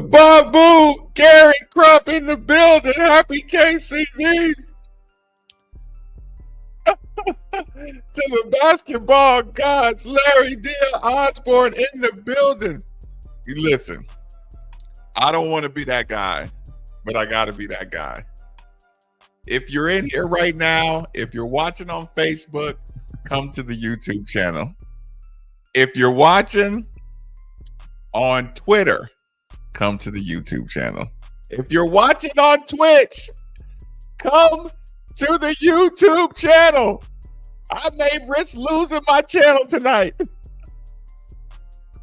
Babu, Gary Crump in the building. Happy KCD. To the basketball gods, Larry D. Osborne in the building. Listen, I don't want to be that guy, but I got to be that guy. If you're in here right now, if you're watching on Facebook, come to the YouTube channel. If you're watching on Twitter, come to the YouTube channel. If you're watching on Twitch, come to the YouTube channel. I may risk losing my channel tonight.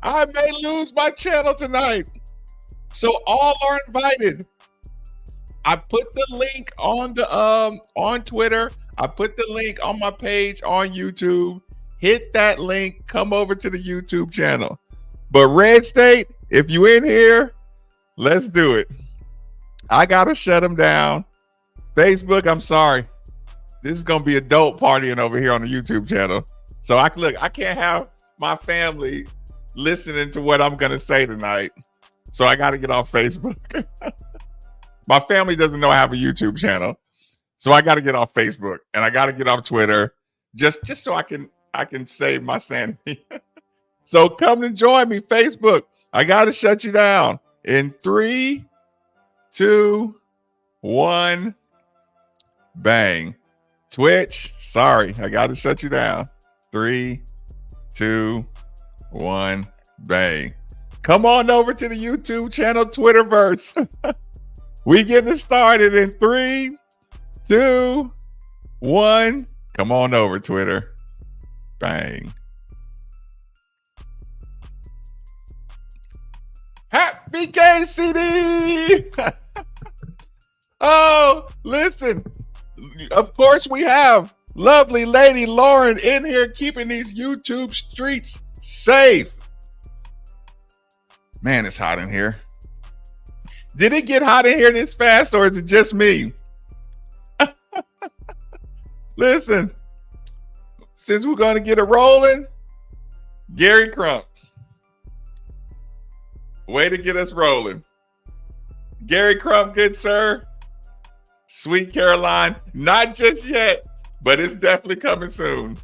I may lose my channel tonight. So all are invited. I put the link on the on Twitter. I put the link on my page on YouTube. Hit that link. Come over to the YouTube channel. But Red State, if you in here, let's do it. I gotta shut them down. Facebook, I'm sorry. This is gonna be adult partying over here on the YouTube channel. So I can't have my family listening to what I'm gonna say tonight. So I gotta get off Facebook. My family doesn't know I have a YouTube channel. So I gotta get off Facebook and I gotta get off Twitter just so I can save my sanity. So come and join me, Facebook. I gotta shut you down in 3, 2, 1, bang. Twitch, sorry, I got to shut you down. 3, 2, 1, bang. Come on over to the YouTube channel, Twitterverse. We getting started in 3, 2, 1. Come on over, Twitter. Bang. Happy KCD! Oh, listen. Of course, we have lovely lady Lauren in here keeping these YouTube streets safe. Man, it's hot in here. Did it get hot in here this fast, or is it just me? Listen, since we're going to get it rolling, Gary Crump. Way to get us rolling. Gary Crump, good sir. Sweet Caroline, not just yet, but it's definitely coming soon.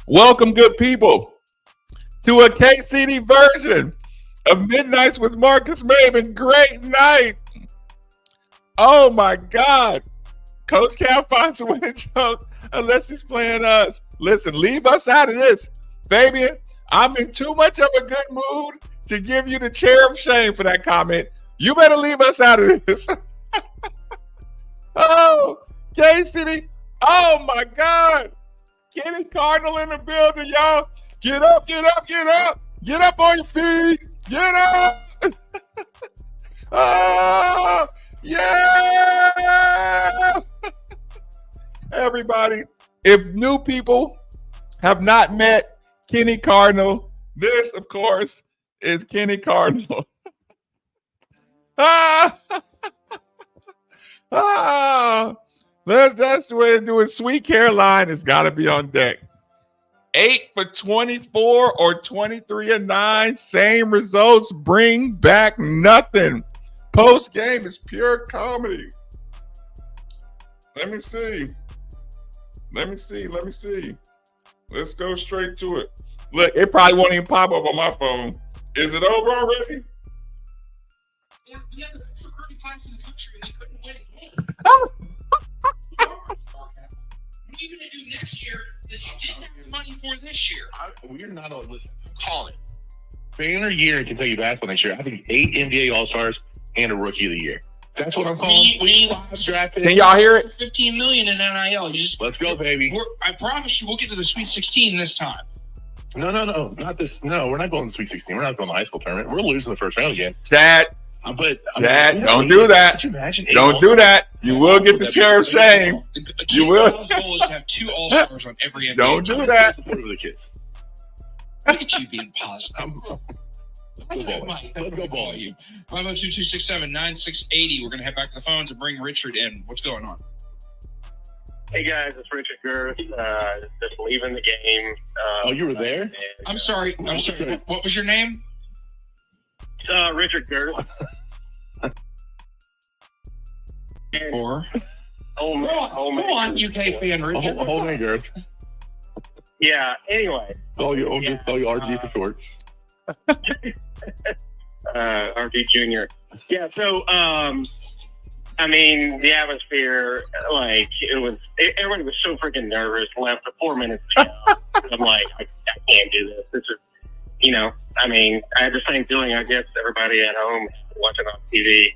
Welcome, good people, to a KCD version of Midnights with Marcus Maven. Great night. Oh my God. Coach can't find a winning joke unless he's playing us. Listen, leave us out of this. Fabian, I'm in too much of a good mood to give you the chair of shame for that comment. You better leave us out of this. Oh, KCD. Oh my God. Kenny Cardinal in the building, y'all. Get up, get up, get up. Get up on your feet. Get up. Oh, yeah. Everybody, if new people have not met Kenny Cardinal, this, of course, is Kenny Cardinal. That's the way to do it. Sweet Caroline has got to be on deck. 8 for 24 or 23-9. Same results. Bring back nothing. Post game is pure comedy. Let me see. Let's go straight to it. Look, it probably won't even pop up on my phone. Is it over already? Yeah, the extra curry times in the country and they couldn't win a game. What are you going to do next year that you didn't have the money for this year? We're not on. Listen, I'm calling it. Banner year in Kentucky basketball next year. I think 8 NBA All-Stars and a Rookie of the Year. That's what I'm calling. We need drafted. Can y'all hear it? $15 million in NIL. Let's go, baby. I promise you, we'll get to the Sweet 16 this time. No, not this. No, we're not going to the Sweet 16. We're not going to the high school tournament. We're losing the first round again. Chat, But Dad, don't do that. Could you imagine? Don't do that. You will get the chair of shame. You will. Kyle's goal is to have 2 All-Stars on every NBA. Don't do team. that. Supportive of the kids. Look at you being positive. Let's go ball. Let's go ball. 502-267-9680. We're going to head back to the phones and bring Richard in. What's going on? Hey guys, it's Richard Girth. Just leaving the game. Oh, you were there? I'm sorry. What was your name? Richard Girth. Or Go go on, UK fan Richard. Hold on, Girth. Yeah. Anyway. Just call you RG for short. RG Junior. Yeah. So, I mean, the atmosphere, like, everybody was so freaking nervous. Left for 4 minutes ago. I'm like, I can't do this. This is, I mean, I had the same feeling, I guess, everybody at home watching on TV.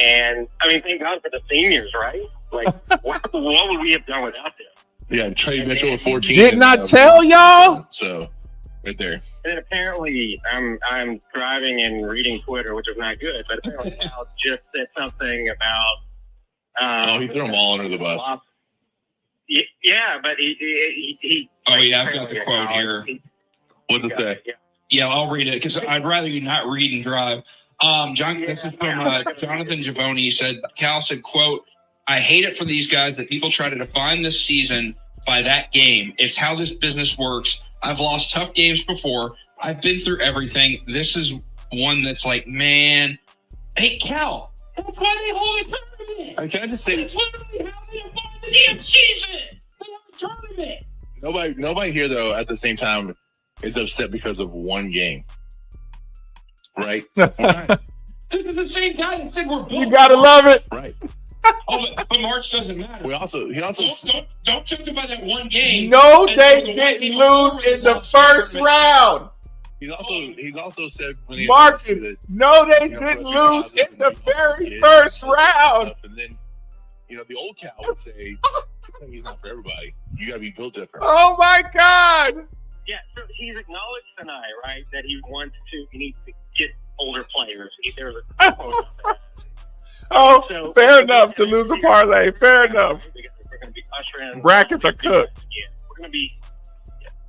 And, I mean, thank God for the seniors, right? Like, what would we have done without them? Yeah, Trey Mitchell at 14. Didn't I tell y'all? So, right there. And then apparently, I'm driving and reading Twitter, which is not good. But apparently, Al just said something about. He threw them all under the bus. Yeah, but he. Oh yeah, I've got the quote here. What's it say? Yeah, I'll read it because I'd rather you not read and drive. This is from Jonathan Giavoni. He said, Cal said, quote, "I hate it for these guys that people try to define this season by that game. It's how this business works. I've lost tough games before. I've been through everything. This is one that's like, man, hey, Cal, that's why they hold a tournament. Can I just say, That's literally how they define the damn season. They have a tournament. nobody here, though, at the same time is upset because of one game. Right? Right. This is the same guy that said we're built. You gotta love it. Right. But March doesn't matter. He also Don't judge it by that one game. No, they didn't lose in the first round. he's also said when he Marcus, no, they you know, didn't press lose in the conference, very first round. And then, the old Cal would say, he's not for everybody. You got to be built different. Oh my God. Yeah, so he's acknowledged tonight, right, that he needs to get older players. There's a quote on that. Oh, fair enough to lose a parlay. Fair enough. We're going to be ushering. Brackets are cooked. Yeah, we're going to be.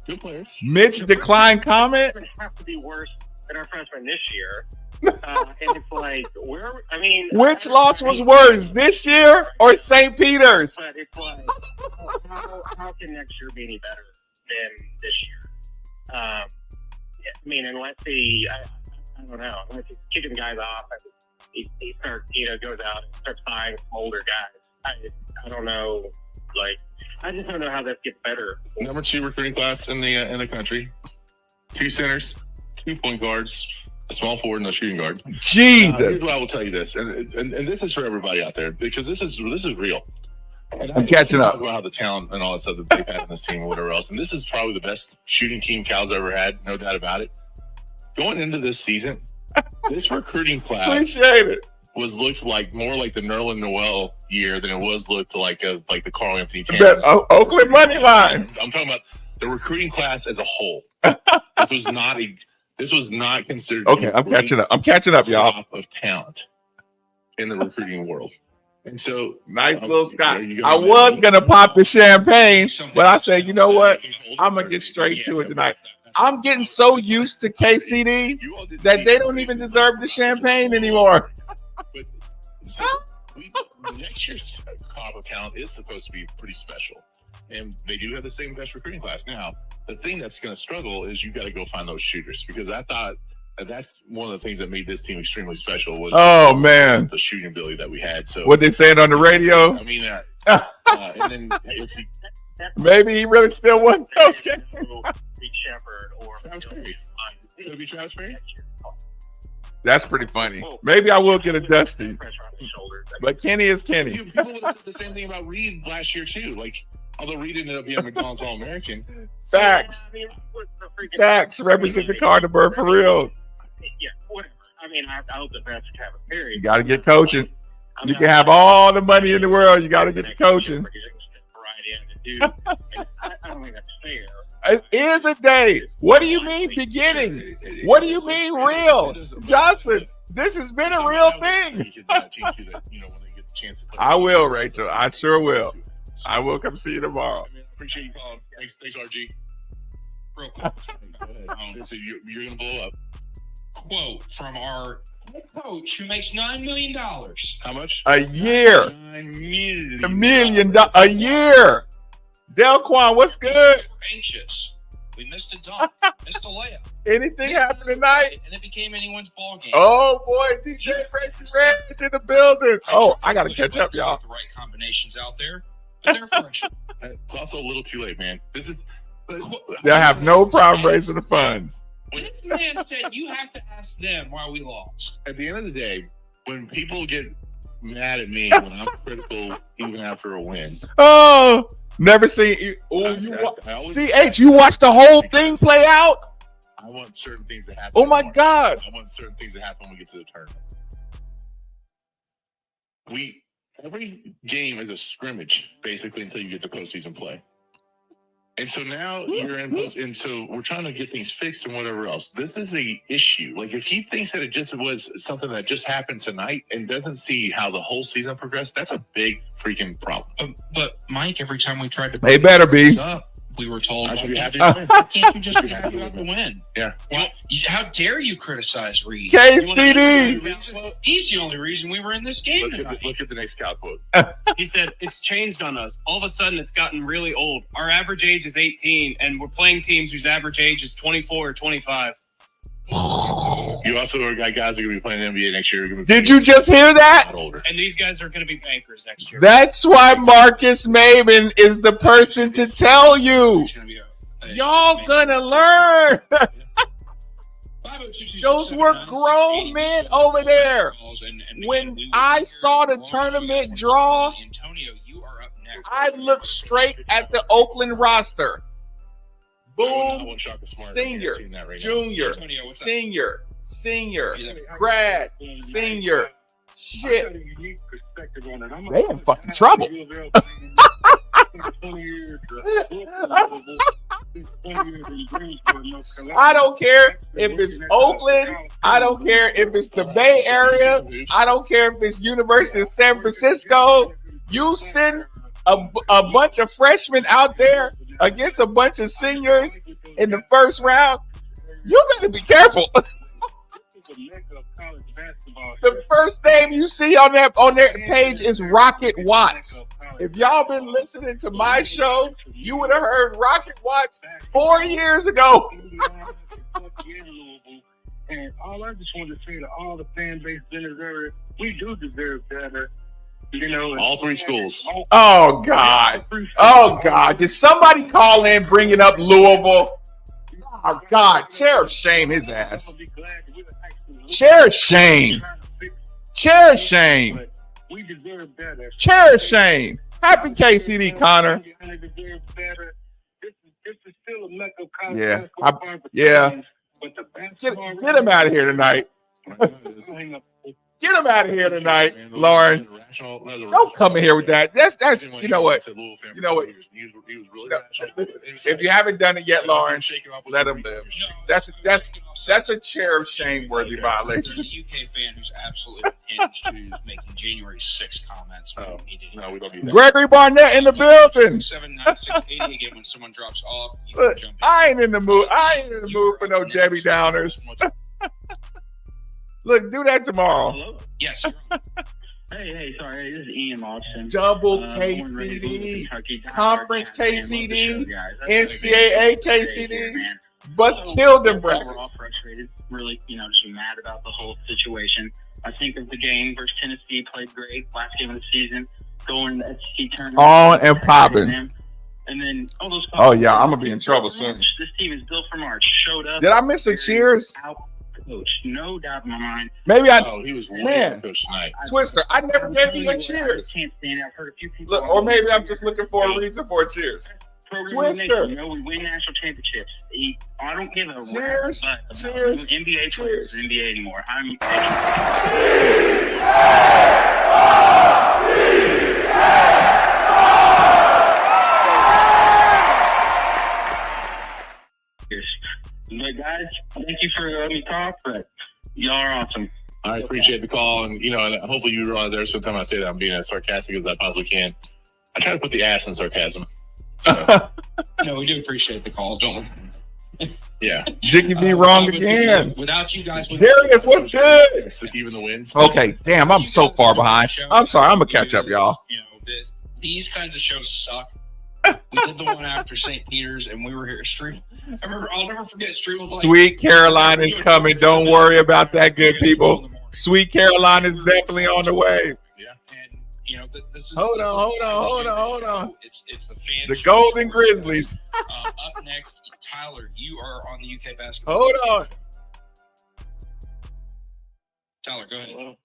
Good players. Mitch declined comment. We're going to have to be worse than our freshmen this year. And it's like, Which loss was worse, this year or St. Peter's? But it's like, how can next year be any better than this year? Unless I don't know, unless he's kicking guys off and he starts, goes out and starts buying some older guys. I don't know, I just don't know how that gets better. Number 2 recruiting class in the country. 2 centers, 2 point guards, a small forward, and a shooting guard. Jesus. Here's what I will tell you this, and this is for everybody out there because this is real. And I'm catching up. Talk about how the talent and all that stuff that they've had in this team or whatever else. And this is probably the best shooting team Cal's ever had, no doubt about it. Going into this season, this recruiting class Appreciate it. was looked like more like the Nerlens Noel year than it was looked like the Carl Anthony That Towns. Oakland money line. I'm talking about the recruiting class as a whole. This was not considered. Okay, I'm catching up, y'all. Top of talent in the recruiting world. And so, Nice little Scott. I was gonna pop the champagne, but I said, you know what? I'm gonna get straight to it tonight. I'm getting so used to KCD that they don't even deserve the champagne anymore. So next year's crop of talent is supposed to be pretty special, and they do have the same best recruiting class. Now, the thing that's going to struggle is you got to go find those shooters, because I thought that's one of the things that made this team extremely special was the shooting ability that we had. So what they saying on the radio? I mean, and then if you, maybe he really still won those games. Reed Shepherd or Travis Perry. Could it be Travis Perry? That's pretty funny. Maybe I will get a Dusty, but Kenny is Kenny. People would have said the same thing about Reed last year too. Like, although Reed ended up being a McDonald's All-American. Facts. Facts. Represent the Carterburg for real. Yeah, whatever. I hope the best to have a Perry. You got to get coaching. You can have all the money in the world. You got to get the coaching. I don't think that's fair. It is a day. What do you mean beginning? What do you mean real? Johnson, This has been a real thing. I will, Rachel. I sure will. I will come see you tomorrow. Appreciate you calling. Thanks, RG. Real quick. So you're gonna blow up. Quote from our head coach who makes $9 million. How much? A year. $1 million a year. Delquan, what's good? We're anxious. We missed a dunk, missed a layup. Anything happened tonight? And it became anyone's ball game. Oh boy, DJ Reggie Reg in the building. Oh, I gotta catch up, y'all. The right combinations out there, but they're fresh. It's also a little too late, man. They'll have no problem raising the funds. This man said you have to ask them why we lost. At the end of the day, when people get mad at me when I'm critical, even after a win. Oh, never seen. Oh, CH, you watched the whole thing play out. I want certain things to happen. Oh my God! I want certain things to happen when we get to the tournament. Every game is a scrimmage, basically, until you get to postseason play. And so now you're in, and so we're trying to get things fixed and whatever else. This is a issue. Like if he thinks that it just was something that just happened tonight and doesn't see how the whole season progressed, that's a big freaking problem. But Mike, every time we tried to, they better be. We were told, I should be happy. Can't you just be happy about the win? Yeah. Well, how dare you criticize Reed? KCD. He's the only reason we were in this game tonight. Let's get the next cow quote. He said, it's changed on us. All of a sudden, it's gotten really old. Our average age is 18, and we're playing teams whose average age is 24 or 25. You also got guys who are going to be playing in the NBA next year. Did you just hear that? And these guys are going to be bankers next year. That's why Marcus Maven is the person to tell you. Y'all gonna learn. Those were grown men over there. When I saw the tournament draw, I looked straight at the Oakland roster. Boom, senior, junior, senior, grad, senior. Shit. They in fucking trouble. I don't care if it's Oakland. I don't care if it's the Bay Area. I don't care if it's University of San Francisco. You send a bunch of freshmen out there against a bunch of seniors in the first round, you better be careful. The first name you see on their page is Rocket Watts. If y'all been listening to my show, you would have heard Rocket Watts 4 years ago. And all I just want to say to all the fan base in this area, we do deserve better. You know, all three schools. Oh God! Oh God! Did somebody call in bringing up Louisville? Oh God! Sheriff shame his ass. Sheriff shame. Sheriff shame. We deserve better. Sheriff shame. Happy KCD, Connor. This is still a mecca of college basketball. Get him out of here tonight. Get him out of here tonight, Lauren. Don't come in here with that. That's you know what? You know what? If you haven't done it yet, Lauren, let him live. That's a chair of shame-worthy violation. There's a UK fan who's absolutely hinged who's making January 6 comments. No, we don't need that. Gregory Barnett in the building. 79680 again. When someone drops off, you Look, can jump in. I ain't in the mood. I ain't in the mood for no Debbie Downers. Look, do that tomorrow. Hello? Yes. Hey, sorry. This is Ian Austin. Double KCD, Conference KCD, NCAA KCD, but killed them, We're brackets. all frustrated, really, just mad about the whole situation. I think of the game versus Tennessee, played great, last game of the season, going to the SEC tournament. On and popping. And then all those. Oh, yeah, I'm going to be in trouble soon. This team is built for March. Showed up. Did I miss a cheers? Coach, no doubt in my mind. Maybe He was Man. coach tonight. Twister, I never gave you a cheers. I can't stand it. I've heard a few people. Look, or maybe I'm just looking for a reason for a cheers. Twister. We win national championships. I don't give a Cheers. Cheers. NBA Cheers. players, NBA anymore. But guys, thank you for letting me talk. But y'all are awesome. I appreciate the call, and and hopefully you realize every single time I say that I'm being as sarcastic as I possibly can. I try to put the ass in sarcasm. So. No, we do appreciate the call, don't we? Yeah. Did you be wrong again? Without you guys, Darius, what's good? Even the wins. Okay, damn, I'm so far behind. I'm sorry, I'm gonna catch up, y'all. These kinds of shows suck. We did the one after St. Peter's, and we were here. I'll never forget Stream of Light. Sweet Caroline is coming. Don't worry about that, good people. Sweet Caroline is definitely on the way. Yeah. And this is Hold on. It's the fan. The Golden Grizzlies. Up next, Tyler, you are on the UK basketball. Hold on. Tyler, go ahead.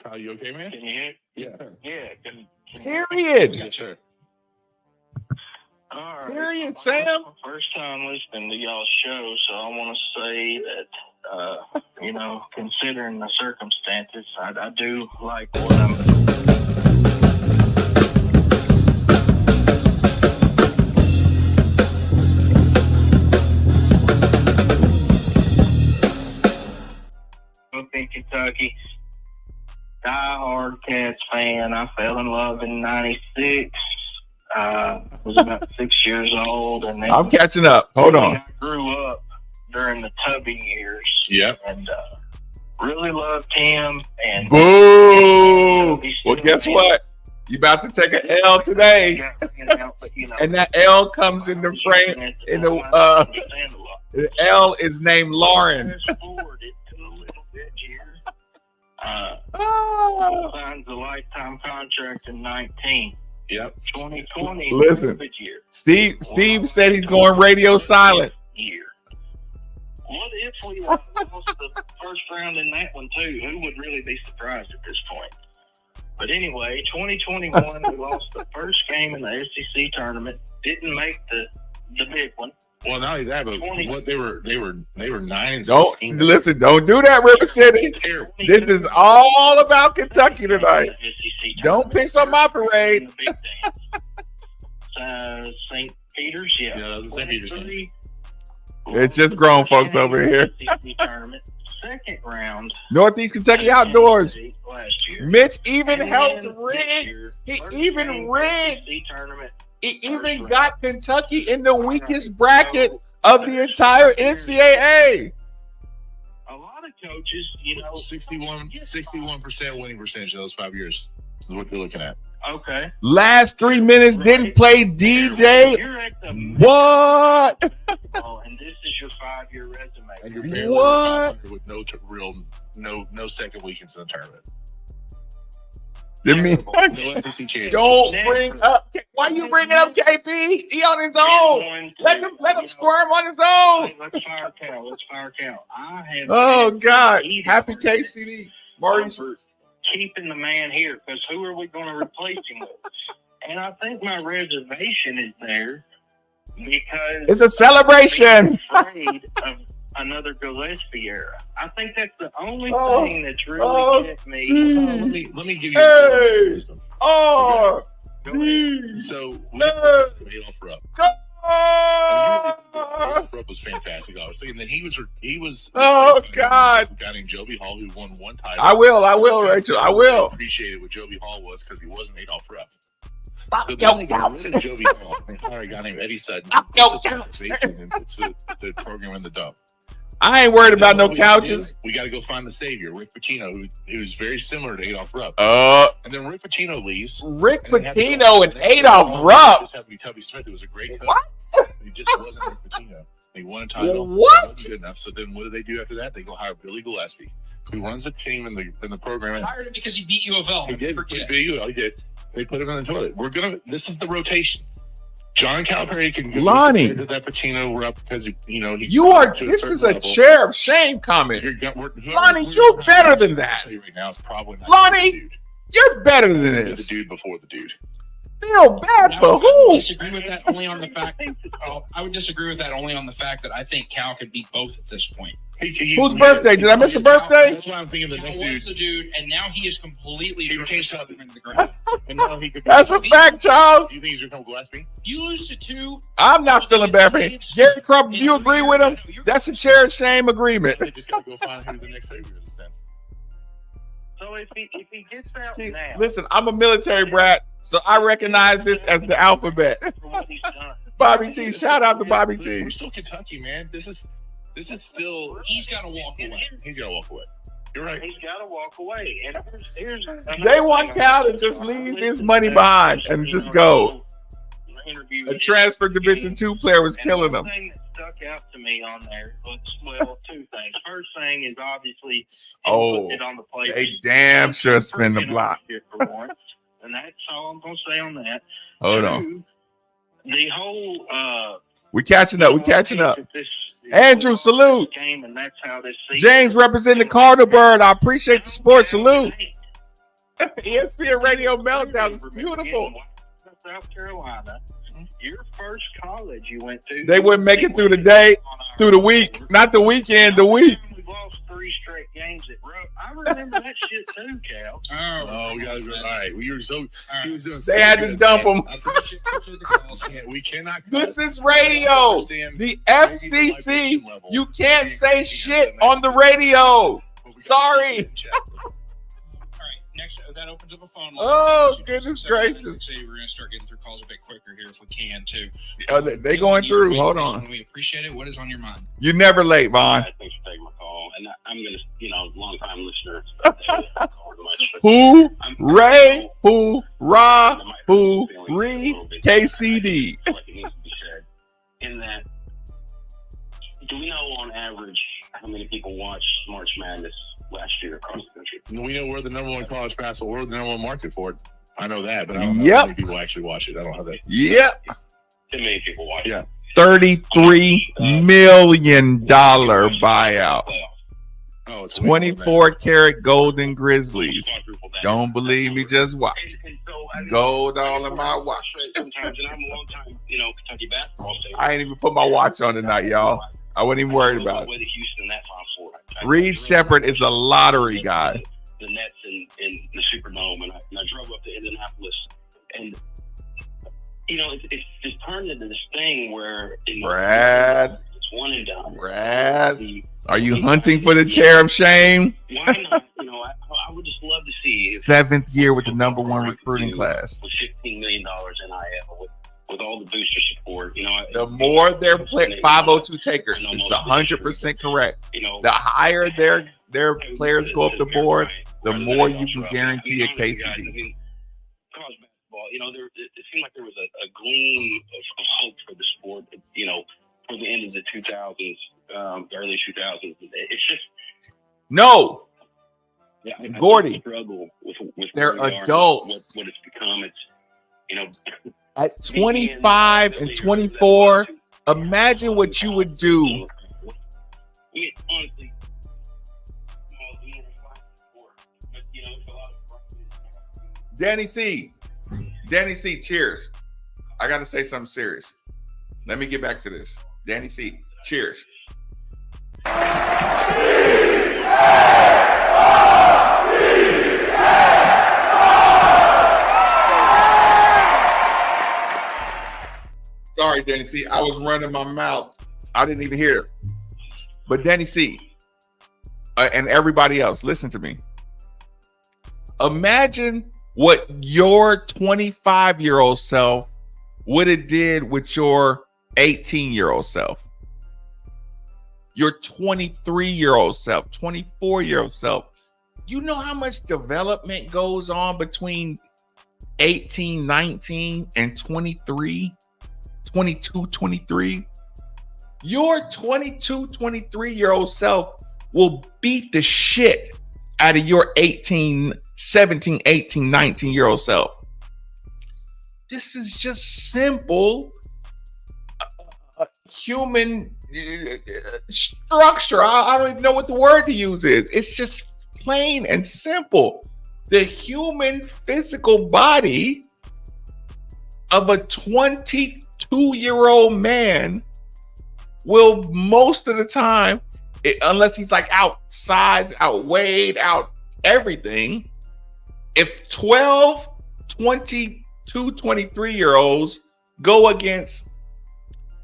Kyle, you okay, man? Can you hear? Yeah. Yeah. Period. Yes, sir. All right. Period, Sam. First time listening to y'all's show, so I want to say that, considering the circumstances, I do like what I'm. Up in Kentucky, diehard Cats fan. I fell in love in '96. Was about 6 years old, and then I'm catching up. Hold on. I grew up during the Tubby years. Yep. And really loved him. And Boo! Well, guess what? You about to take an L today, and that L comes in the frame. The L is named Lauren. Signs a lifetime contract in 19. Yep. 2020. Listen, year. Steve said he's going radio silent. Year. What if we lost the first round in that one too? Who would really be surprised at this point? But anyway, 2021 we lost the first game in the SEC tournament. Didn't make the big one. Well, not only that, but what they were 9-16. Don't listen. Don't do that, River City. Terrible. This is all about Kentucky tonight. Don't piss on my parade. St. Peter's, yeah. Yeah, that was St. Peter's. It's just grown folks over here. Tournament. Second round. Northeast Kentucky Outdoors. Last year. Mitch even And helped then rig. this year, He first even game rigged. SEC tournament. He even got Kentucky in the weakest bracket of the entire NCAA. A lot of coaches, 61% winning percentage in those 5 years is what they're looking at. Okay. Last 3 minutes didn't play DJ. You're at the What? and this is your 5-year resume. And you're barely What? with no second weekends in the tournament. I mean, No SEC championship. don't bring up. Why you bringing up KP? He on his own. Let him squirm on his own. Let's fire Cal. I have. Oh God! Either Happy KCD, Maurice. for keeping the man here, because who are we going to replace him with? And I think my reservation is there because It's a celebration. I'm afraid of another Gillespie era. I think that's the only Oh, thing that's really kept me. Let me give you Hey. wisdom. Oh, Go ahead. So we No. Adolph Rupp. oh, Adolph Rupp was fantastic, obviously, and then he was. Oh, God. A guy named Joby Hall who won one title. I will, Rachel. I will. Appreciated what Joby Hall was because he wasn't Adolph Rupp. Stop So your then they got couch. rid of Joby Hall and hired a guy named Eddie Sutton. Stop your It's just couch. organization, and it's the program in the dump. I ain't worried about no What we gotta do, couches. We got to go find the savior, Rick Pitino, who's very similar to Adolph Rupp. And then Rick Pitino leaves. Rick and they have to Pitino go- and they have to Adolph go- Rupp. This happened to be Tubby Smith, who was a great coach. What? He just wasn't Rick Pitino. He won a title. What? It wasn't good enough. So then what do they do after that? They go hire Billy Gillespie, who runs the team in the program. And Hired him because he beat U of L. he did. Forget. He did. They put him in the toilet. This is the rotation. John Calipari can go Lonnie. to that Pacino Rupp because he You are. This is a chair of shame comment. Lonnie, you're better than that. Right now, it's probably not Lonnie, the dude. You're better than You're the this. dude before the dude. Feel bad I for would who? disagree with that only on the fact. I would disagree with that only on the fact that I think Cal could beat both at this point. Whose birthday? Did I miss a birthday? That's why I'm thinking the Cal next was dude. the dude, and now he is completely He driven changed up. into the ground. And now he could. That's a fact, Charles. Do you think he's gonna come Gillespie? You lose to two. I'm not feeling bad for him. Gary Crump, do you agree with him? That's a share of shame agreement. They just gotta go find who the next savior is then. So if he gets out now, Listen, I'm a military brat, so I recognize this as the alphabet. for what he's done. Bobby T, shout out to Bobby T. We're still Kentucky, man. This is still. He's got to walk away. He's got to walk away. You're right. He's got to walk away. And here's They want Cal to just leave his money behind and just go. A transfer Division II player was killing them. The thing that stuck out to me on there was, well, two things. First thing is obviously it on the plate. They damn sure spin the block. For once, and that's all I'm going to say on that. Hold on. The whole We catching up. Andrew, salute. game, and that's how this James representing the Cardinal Bird. I appreciate the support. Salute. ESPN Radio Meltdown is beautiful. South Carolina, your first college you went to. They wouldn't make it through the day, through the week, not the weekend, the week. We've lost 3 straight games at road. I remember that shit too, Cal. Oh, we gotta go. All right, we were so. He was doing. They had to dump him. We cannot. This is radio. The FCC. You can't say shit on the radio. Sorry. Next, that opens up a phone line. Oh, goodness gracious. Say we're going to start getting through calls a bit quicker here if we can, too. They going through. Hold on. We appreciate it. What is on your mind? You're never late, Vaughn. Thanks for taking my call. And I'm going to, long-time listener. Who? Ray? Who? Ra? Who? Re? KCD. In that, do we know on average how many people watched March Madness last year across the country? We know we're the number one college basketball. We're the number one market for it. I know that, but I don't know how many people actually watch it. I don't have that. Yep. Too many people watch it. Yeah. $33 million buyout. Oh, it's 24 karat golden Grizzlies. Don't believe me, just watch. Gold all in my watch. Sometimes, and I'm a long time, Kentucky basketball fan. I ain't even put my watch on tonight, y'all. I wasn't even worried about it. Reed Shepherd is a lottery guy. The Nets in the Superdome, and I drove up to Indianapolis, and it's turned into this thing where Brad, it's one and done. Brad, are you hunting for the chair of shame? Why not? I would just love to see 7th year with the number 1 recruiting class. With $15 million NIL, with all the booster support. The more their 502 takers, it's 100% correct. The higher their players go up the board, the more you can guarantee a KCD. College basketball, it seemed like there was a gleam of hope for the sport. For the end of the 2000s, early 2000s. It's just no. Yeah, Gordy, struggle with they're adults. What it's become. It's at 25 and 24. Imagine what you would do. Honestly, Danny C, cheers. I got to say something serious. Let me get back to this. Danny C, cheers. Sorry, Danny C. I was running my mouth. I didn't even hear it. But Danny C. And everybody else, listen to me. Imagine what your 25-year-old self would have did with your 18-year-old self. Your 23-year-old self, 24-year-old self. You know how much development goes on between 18, 19, and 23? 22, 23. Your 22, 23-year-old self will beat the shit out of your 18, 17, 18, 19-year-old self. This is just simple human structure. I don't even know what the word to use is. It's just plain and simple. The human physical body of a 22-year-old man will most of the time, unless he's like outside, outweighed, out everything, if 12, 22, 23-year-olds go against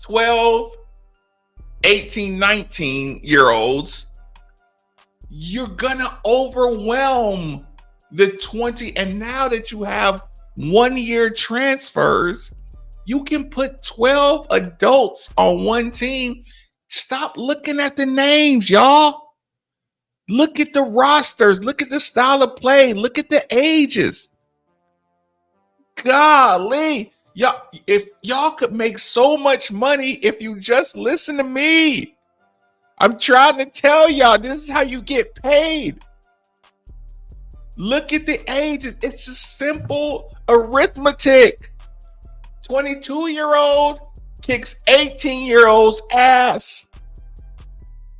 12, 18, 19-year-olds, you're gonna overwhelm the 20, and now that you have 1-year transfers, you can put 12 adults on one team. Stop looking at the names, y'all. Look at the rosters. Look at the style of play. Look at the ages. Golly. Y'all, if y'all could make so much money if you just listen to me. I'm trying to tell y'all, this is how you get paid. Look at the ages. It's a simple arithmetic. 22-year-old kicks 18-year-old's ass.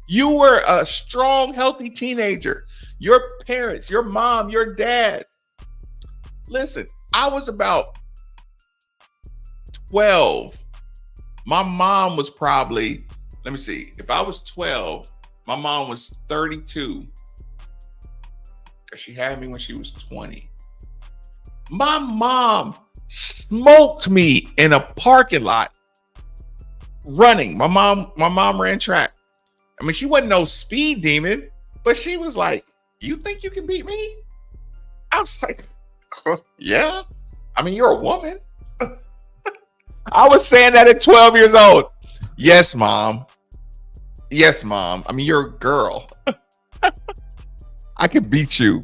You were a strong, healthy teenager. Your parents, your mom, your dad. Listen, I was about 12. My mom was probably, let me see. If I was 12, my mom was 32. Because she had me when she was 20. My mom smoked me in a parking lot running. My mom ran track. I mean, she wasn't no speed demon, but she was like, "You think you can beat me?" I was like, "Yeah. I mean, you're a woman." I was saying that at 12 years old. Yes, mom. Yes, mom. I mean, you're a girl. I can beat you.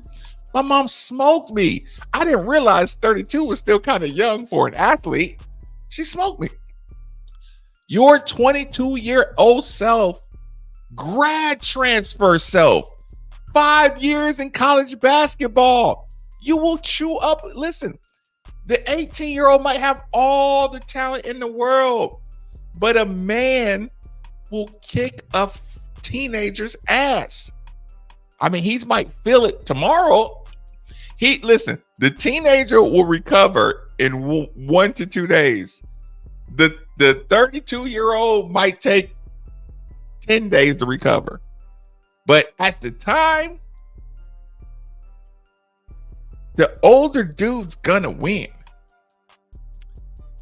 My mom smoked me. I didn't realize 32 was still kind of young for an athlete. She smoked me. Your 22-year-old self, grad transfer self, 5 years in college basketball, you will chew up. Listen, the 18-year-old might have all the talent in the world, but a man will kick a teenager's ass. I mean, he might feel it tomorrow. Listen, the teenager will recover in 1 to 2 days. The 32-year-old might take 10 days to recover. But at the time, the older dude's gonna win.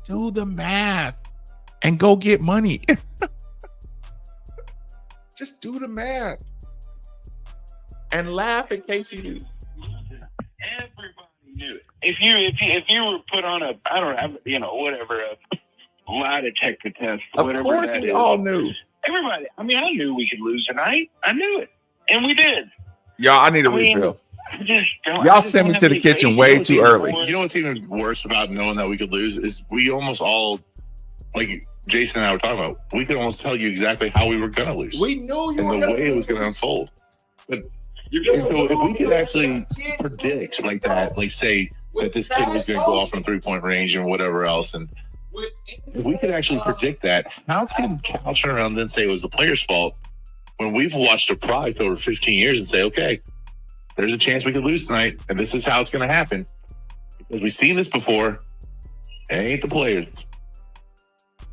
Do the math and go get money. Just do the math. And laugh at KCD. Everybody knew it. If you were put on a, I don't know, whatever, a lie detector test, Of whatever course, that we is. all knew. Everybody. I mean, I knew we could lose tonight. I knew it, and we did. Y'all, I need a I mean, refill. I just don't. Y'all I just sent me don't to have the any kitchen faith. way what's too even early. You know what's even worse about knowing that we could lose is we almost all, like Jason and I were talking about, we could almost tell you exactly how we were going to lose. We knew you and were the gonna way it was lose. going to unfold. But You so if we could actually predict like that, like say that this kid was going to go off from 3-point range and whatever else, and if we could actually predict that, how can Cal turn around and then say it was the player's fault when we've watched a product over 15 years and say, okay, there's a chance we could lose tonight, and this is how it's going to happen because we've seen this before. It ain't the players.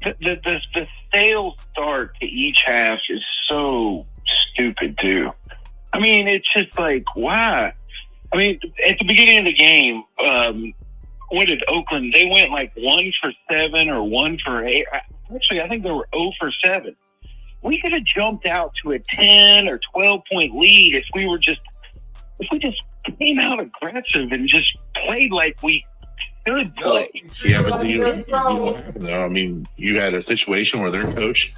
The stale start to each half is so stupid too. I mean, it's just like, why? I mean, at the beginning of the game, what did Oakland? They went like 1 for 7 or 1 for 8. Actually, I think they were 0 for 7. We could have jumped out to a 10 or 12-point lead if we just came out aggressive and just played like we should play. Yeah, but you know what happened though? I mean, you had a situation where their coach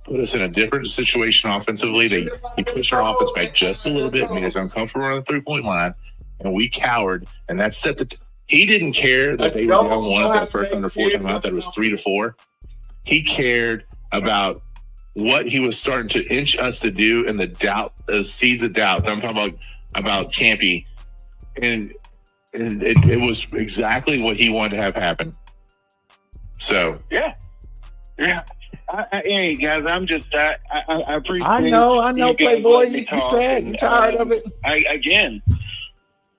put us in a different situation offensively. He pushed our offense back just a little bit, made us uncomfortable on the 3-point line, and we cowered. And that set the. He didn't care that they were down 1 at that first under 4 timeout. That it was 3-4. He cared about what he was starting to inch us to do and the doubt, the seeds of doubt. I'm talking about Campy, and it was exactly what he wanted to have happen. So yeah. Hey guys, I'm just I appreciate. I know, you guys Playboy. letting me You talk, said and, you're tired of it.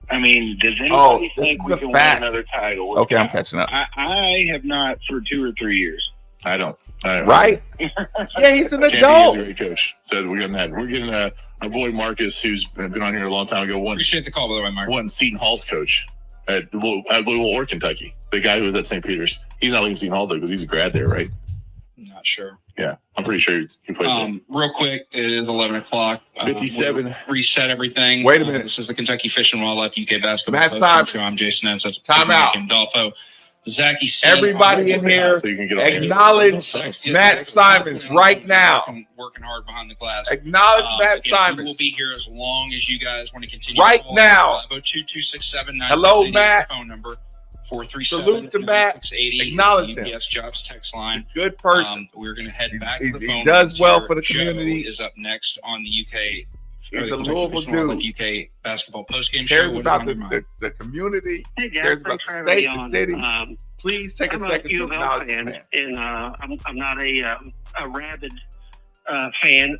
I mean, does anybody think this we is a can fact. win another title? with Okay, I'm Cal? catching up. I have not for 2 or 3 years. I don't. Right? Yeah, he's an Campy is a adult. great coach. So we're getting a boy Marcus who's been on here a long time ago. Appreciate the call, by the way, Mark. One Seton Hall's coach at Louisville or Kentucky. The guy who was at St. Peter's. He's not leaving Seton Hall though because he's a grad there, right? Not sure. Yeah, I'm pretty sure you played. Real quick, it is 11 o'clock. 57. We'll reset everything. Wait a minute. This is the Kentucky Fish and Wildlife UK basketball. Matt Post-game Simons. show. I'm Jason Nance. That's Time out. and Dolfo. Zachy C. Everybody in here, So you can get on acknowledge Matt Simons right now. Working hard behind the glass. Acknowledge Matt Again, Simons. We will be here as long as you guys want to continue. Right now. 502-267-9680 Hello, is Matt. the phone number. Salute to Matt. 437-9680. Acknowledge him. UPS Jobs text line. Good person. We're going to head He's- back to the he phone. does lines well here. for the Joe community. is up next on the UK. He's a Kentucky Louisville Fish and Wildlife dude. UK basketball postgame show. Cares What about is on your mind? the community. Hey guys, Cares about thanks the for state, having the me city. on. Please take a I'm second a U to of L acknowledge fan, Matt. and I'm not a rabid fan.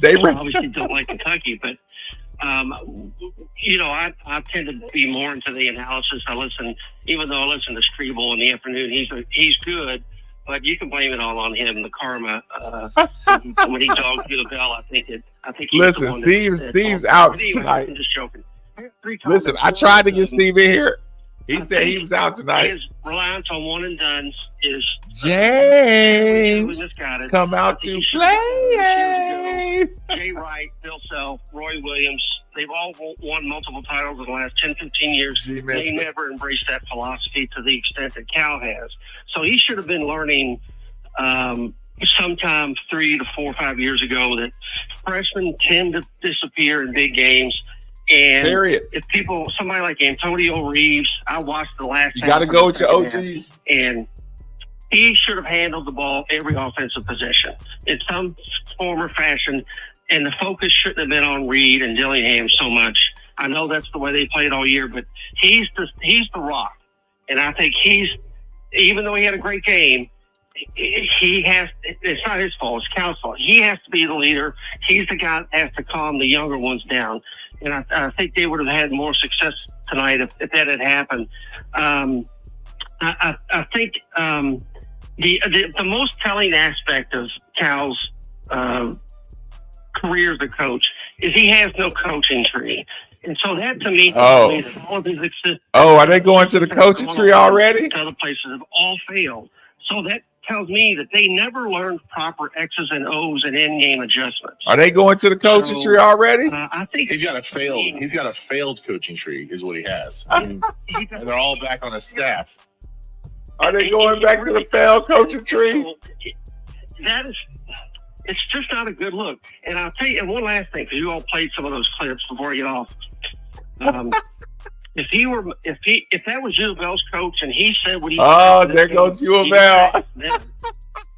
They I obviously don't like Kentucky, but I tend to be more into the analysis. Even though I listen to Strebel in the afternoon, he's good, but you can blame it all on him. The karma when he dogged U of L, I think he's Listen, the one Steve's out Anyway, tonight. I'm just joking. I have 3 Listen, I comments. tried to get Steve in here. He I said he think was out tonight. His reliance on one and dones is James, misguided. come out I think to he should play. Jay Wright, Bill Self, Roy Williams, they've all won multiple titles in the last 10, 15 years. Gee, They man. never embraced that philosophy to the extent that Cal has. So he should have been learning sometime 3 to 4 or 5 years ago that freshmen tend to disappear in big games. And Period. if somebody like Antonio Reeves, I watched the last. You got to half go of with the your second half, OGs. and he should have handled the ball every offensive possession in some form or fashion. And the focus shouldn't have been on Reed and Dillingham so much. I know that's the way they played all year, but he's the rock. And I think even though he had a great game, he has. It's not his fault. It's Cal's fault. He has to be the leader. He's the guy that has to calm the younger ones down. And I think they would have had more success tonight if that had happened. I think the most telling aspect of Cal's career as a coach is he has no coaching tree. And so that to me, Oh. means all of his existence. Oh, are they going to the coaching tree already? Other places have all failed. So that tells me that they never learned proper X's and O's and end game adjustments. Are they going to the coaching tree already? I think He's got a failed coaching tree, is what he has. I mean, and they're all back on his staff. Are they going back to the failed coaching tree? It's just not a good look. And I'll tell you, and one last thing, because you all played some of those clips before I get off. If that was U of L's coach and he said what he Oh, said, there goes U of L.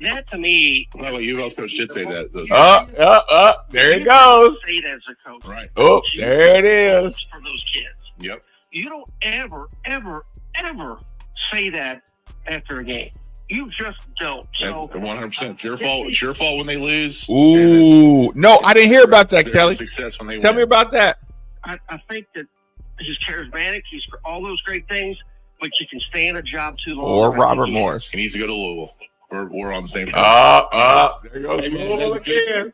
That to me, Well, U of L's coach did say that. There it goes. say that as a coach. Right. Oh, there it is. For those kids. Yep. You don't ever say that after a game. You just don't. So 100%. It's your fault. It's your fault when they lose. Ooh. No, I didn't hear about that, Their Kelly. Success when they Tell win. me about that. I think that he's charismatic. He's all those great things, but you can stay in a job too long. Or I think Robert he- Morris. He needs to go to Louisville. We're on the same page. There goes Hey, man, Louisville that's again.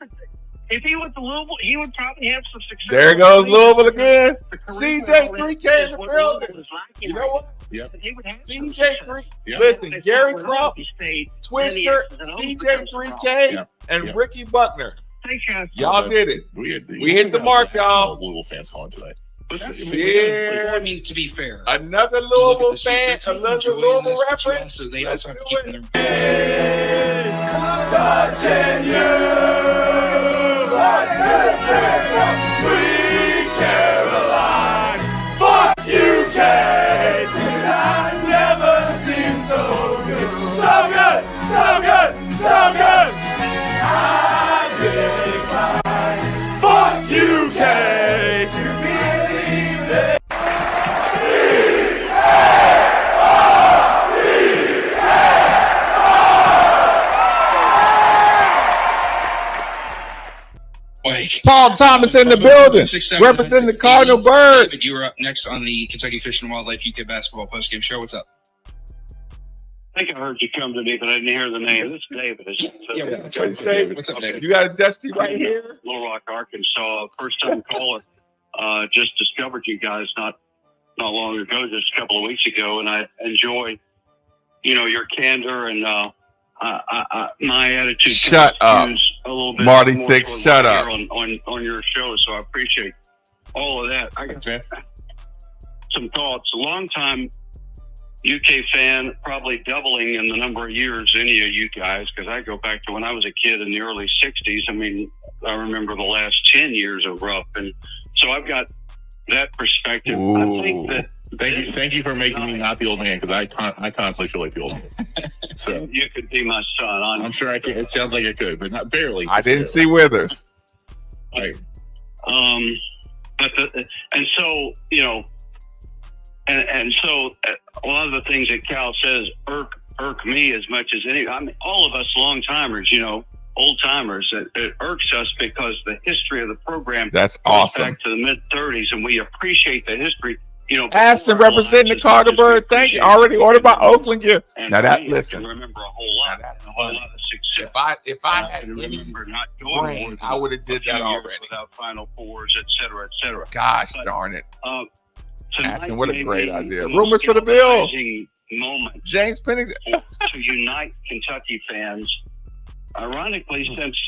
If he went to Louisville, he would probably have some success. There goes Louisville again. The career CJ3K in the is what building. Louisville is lacking You know what? Yep. right. He would have some CJ3. Yeah. Listen, success. Gary If Crump, he stayed, Twister, then he has CJ3K, Yeah. and Yeah. Ricky Buckner. Thanks, guys. Y'all did it. We hit the mark, y'all. Louisville fans calling tonight. I mean, to be fair, Another look at Louisville the fan, team another enjoying Louisville this, but you reference. also- They Let's also have to do keep it. their Touching you like goodness, sweet Caroline. Fuck you, Kate. Times never seemed so good, so good, so good, so good. I really cry. Fuck you, Kate. To believe that. Wake. Paul Thomas in the building, representing the Cardinal Bird. David, you were up next on the Kentucky Fish and Wildlife UK basketball postgame show. What's up? I think I heard you come to me, but I didn't hear the name. This is David. What's up, David? What's up, David? You got a Dusty right here. Little Rock, Arkansas. First time caller. Just discovered you guys not long ago, just a couple of weeks ago, and I enjoy, your candor, and my attitude Shut up. a little bit Marty more Six, toward shut what I up. hear on your show, so I appreciate all of that. I got some thoughts. A long time UK fan, probably doubling in the number of years any of you guys, because I go back to when I was a kid in the early 60s. I mean, I remember the last 10 years of rough, and so I've got that perspective. I think that Thank you for making me not the old man, because I constantly feel like the old man. So you could be my son. I'm sure I can. It sounds like I could, but not barely. I didn't see Withers. Right. But and so and so a lot of the things that Cal says irk me as much as any. I mean, all of us long timers, old timers. It irks us because the history of the program That's goes awesome. back to the mid '30s, and we appreciate the history. Aston before our representing the lives, Carter we Bird. Thank you. Already ordered by Oakland gear. And Now that I listen. can remember a whole lot, Now that's a whole funny. lot of success. If I I had can any remember not going brain, more than I would have a did few that years already. without Final Fours, et cetera, et cetera. Gosh But, darn it. Tonight Aston, what a may great be idea. the most Rumors for the Bill. galvanizing Moment James Pennington. to unite Kentucky fans. Ironically, since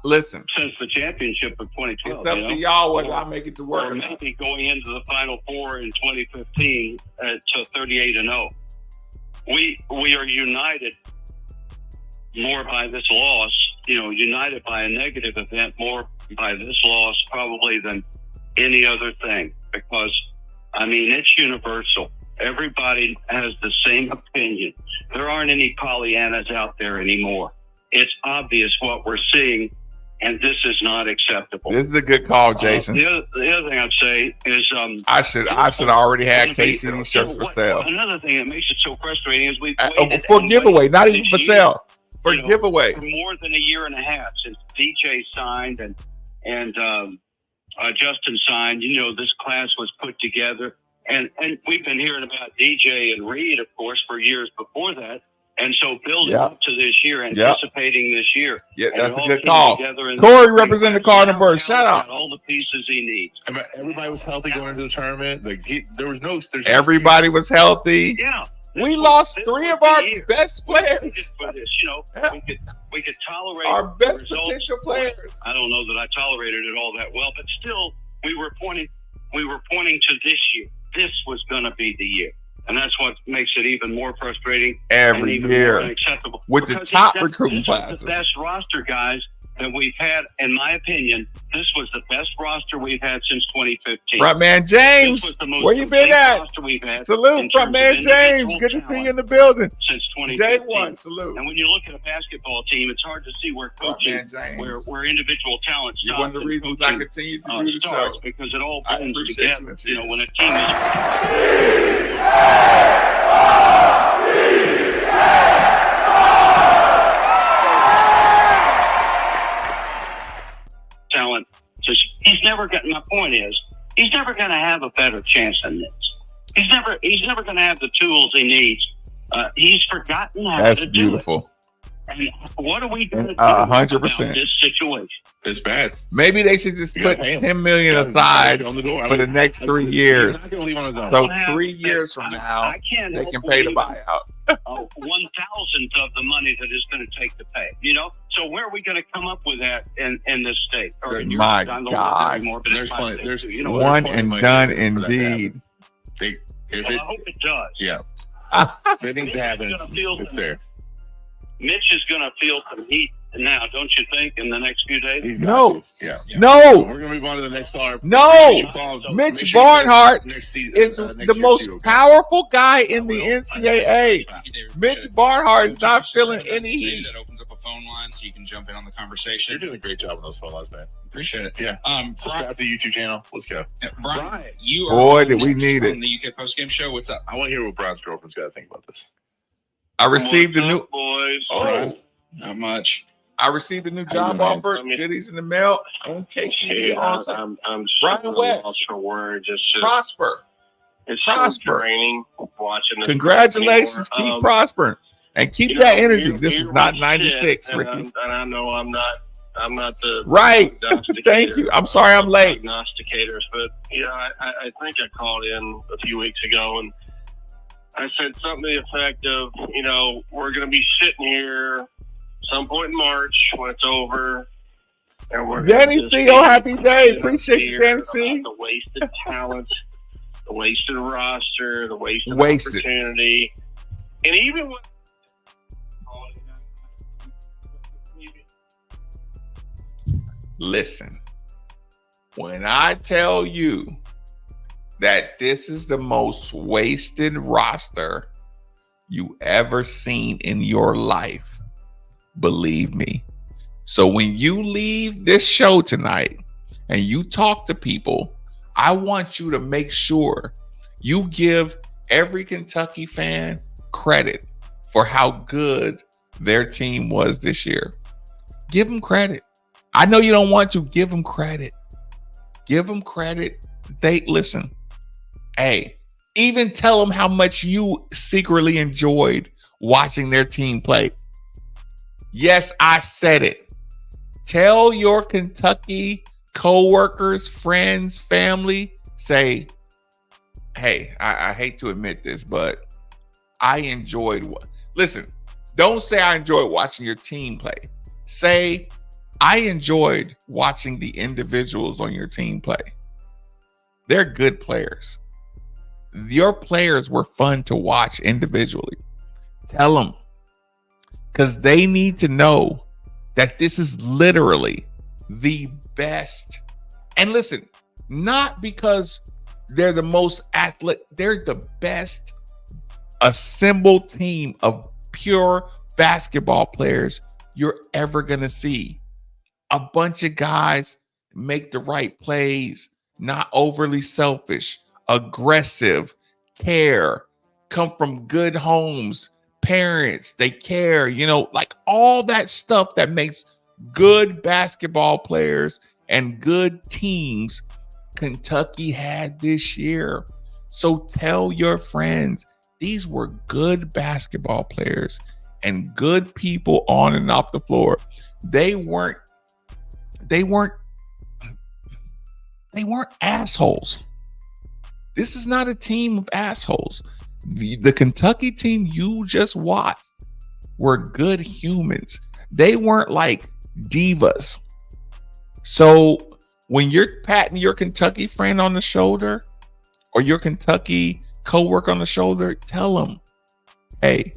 Listen, the championship of it's 2012, up to y'all whether I make it to work or or not. maybe going into the Final Four in 2015 to 38-0. We are united more by this loss, united by a negative event, more by this loss probably than any other thing, because it's universal. Everybody has the same opinion. There aren't any Pollyannas out there anymore. It's obvious what we're seeing, and this is not acceptable. This is a good call, Jason. The other thing I'd say is I should already have KCD shirts for sale. Another thing that makes it so frustrating is we've For giveaway, not even for sale. For giveaway. For more than a year and a half since DJ signed and Justin signed. This class was put together, and we've been hearing about DJ and Reed, of course, for years before that. And so building up to this year, anticipating this year. Yeah, and that's it a all good came call. together in Corey this representing the big class. Carter Bird. Now Shout out. got all the pieces he needs. Everybody was healthy going into the tournament. Everybody was healthy. Yeah. We lost three of our best players. We could tolerate Our best the results. potential players. I don't know that I tolerated it all that well, but still, we were pointing to this year. This was going to be the year, and that's what makes it even more frustrating. Every and even year. more unacceptable. With the Because top this recruiting is classes. the best roster, guys, that we've had. In my opinion, this was the best roster we've had since 2015. Front man James, This was the most where you been complete at? roster we've had Salute, in front terms man of James. individual Good to see you talent in the building. since Day 2015. one, salute. And when you look at a basketball team, it's hard to see where coaching, man James. where individual talent You're stops. one of the and reasons I coaching, continue to do the starts, show. because it all I blends appreciate together. you, When a team talent, he's never got. My point is, he's never going to have a better chance than this. He's never going to have the tools he needs. He's forgotten how That's to do beautiful. it. And what are we going to do 100%. about this situation? It's bad. Maybe they should just You put gotta pay him. $10 million You gotta aside on the door. for the next 3 years. He's not going to leave on his own. So I 3 years from now, I can't they help can pay the believe buyout. 1,000th of the money that it's going to take to pay. So where are we going to come up with that in this state? Or in your My I don't know God. anymore, but There's it's my plenty. state, There's too. One plenty of and money done for that to happen. indeed. If Well, it, I hope it does. yeah, if it needs to happen, it's there. Mitch is going to feel some heat now, don't you think, in the next few days? He's got No. to. Yeah. No, We're going to move on to the next caller. no. Make Mitch sure you Barnhart next season, is next the year most too, okay? powerful guy in the NCAA. Mitch Barnhart is not feeling any heat. That opens up a phone line so you can jump in on the conversation. You're doing a great job on those phone lines, man. Appreciate it. Yeah. Brian, Subscribe to the YouTube channel. Let's go. Brian, you are Boy, on did we next need it. on the UK postgame show. What's up? I want to hear what Brian's girlfriend's got to think about this. I received a What's new. up, boys? Oh, Not much. I received a new job man? offer. Goodies in the mail. And KCD on I'm Brian so West. lost for words. It's just prosper. it's prosper. so draining watching this. Congratulations. Keep anymore. prosper and keep You that know, energy. here- This here is not we 96, sit, and Ricky. I know I'm not the Right. prognosticator. Thank you. I'm sorry I'm late. Prognosticators, but I think I called in a few weeks ago, and I said something to the effect of, we're going to be sitting here some point in March when it's over. And we're Danny C, oh, happy day. Appreciate you, Danny C. The wasted talent, the wasted roster, the wasted Wasted. opportunity. And even when listen, when I tell you that this is the most wasted roster you ever seen in your life, believe me. So when you leave this show tonight and you talk to people, I want you to make sure you give every Kentucky fan credit for how good their team was this year. Give them credit. I know you don't want to. Give them credit. Give them credit. They listen. Hey, even tell them how much you secretly enjoyed watching their team play. Yes, I said it. Tell your Kentucky co-workers, friends, family, say, hey, I hate to admit this, but I enjoyed what. Listen, don't say I enjoyed watching your team play. Say, I enjoyed watching the individuals on your team play. They're good players. Your players were fun to watch individually. Tell them, because they need to know that this is literally the best. And listen, not because they're the most athletic, they're the best assembled team of pure basketball players you're ever going to see. A bunch of guys make the right plays, not overly selfish, aggressive, care, come from good homes, parents, they care, like all that stuff that makes good basketball players and good teams Kentucky had this year. So tell your friends, these were good basketball players and good people on and off the floor. They weren't assholes. This is not a team of assholes. The Kentucky team you just watched were good humans. They weren't like divas. So when you're patting your Kentucky friend on the shoulder or your Kentucky coworker on the shoulder, tell them, hey,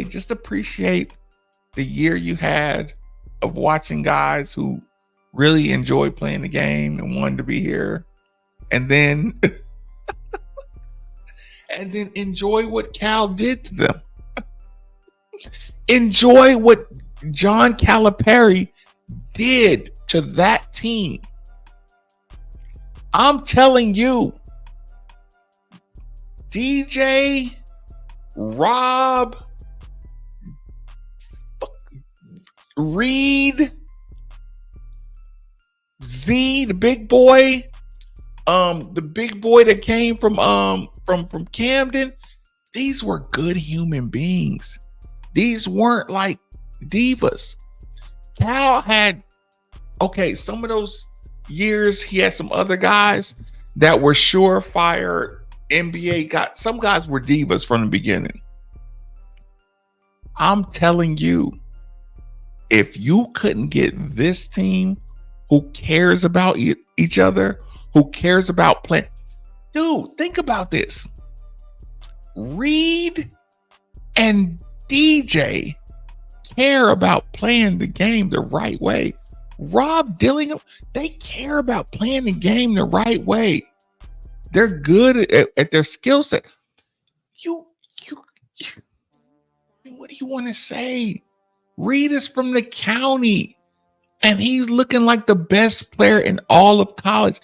just appreciate the year you had of watching guys who really enjoyed playing the game and wanted to be here. And then and then enjoy what Cal did to them. Enjoy what John Calipari did to that team. I'm telling you, DJ, Rob, Reed, Z, the big boy, that came from Camden, these were good human beings. These weren't like divas. Cal had, some of those years he had some other guys that were surefire NBA guys. Some guys were divas from the beginning. I'm telling you, if you couldn't get this team who cares about each other, who cares about playing. Dude, think about this. Reed and DJ care about playing the game the right way. Rob Dillingham, they care about playing the game the right way. They're good at their skill set. What do you want to say? Reed is from the county, and he's looking like the best player in all of college.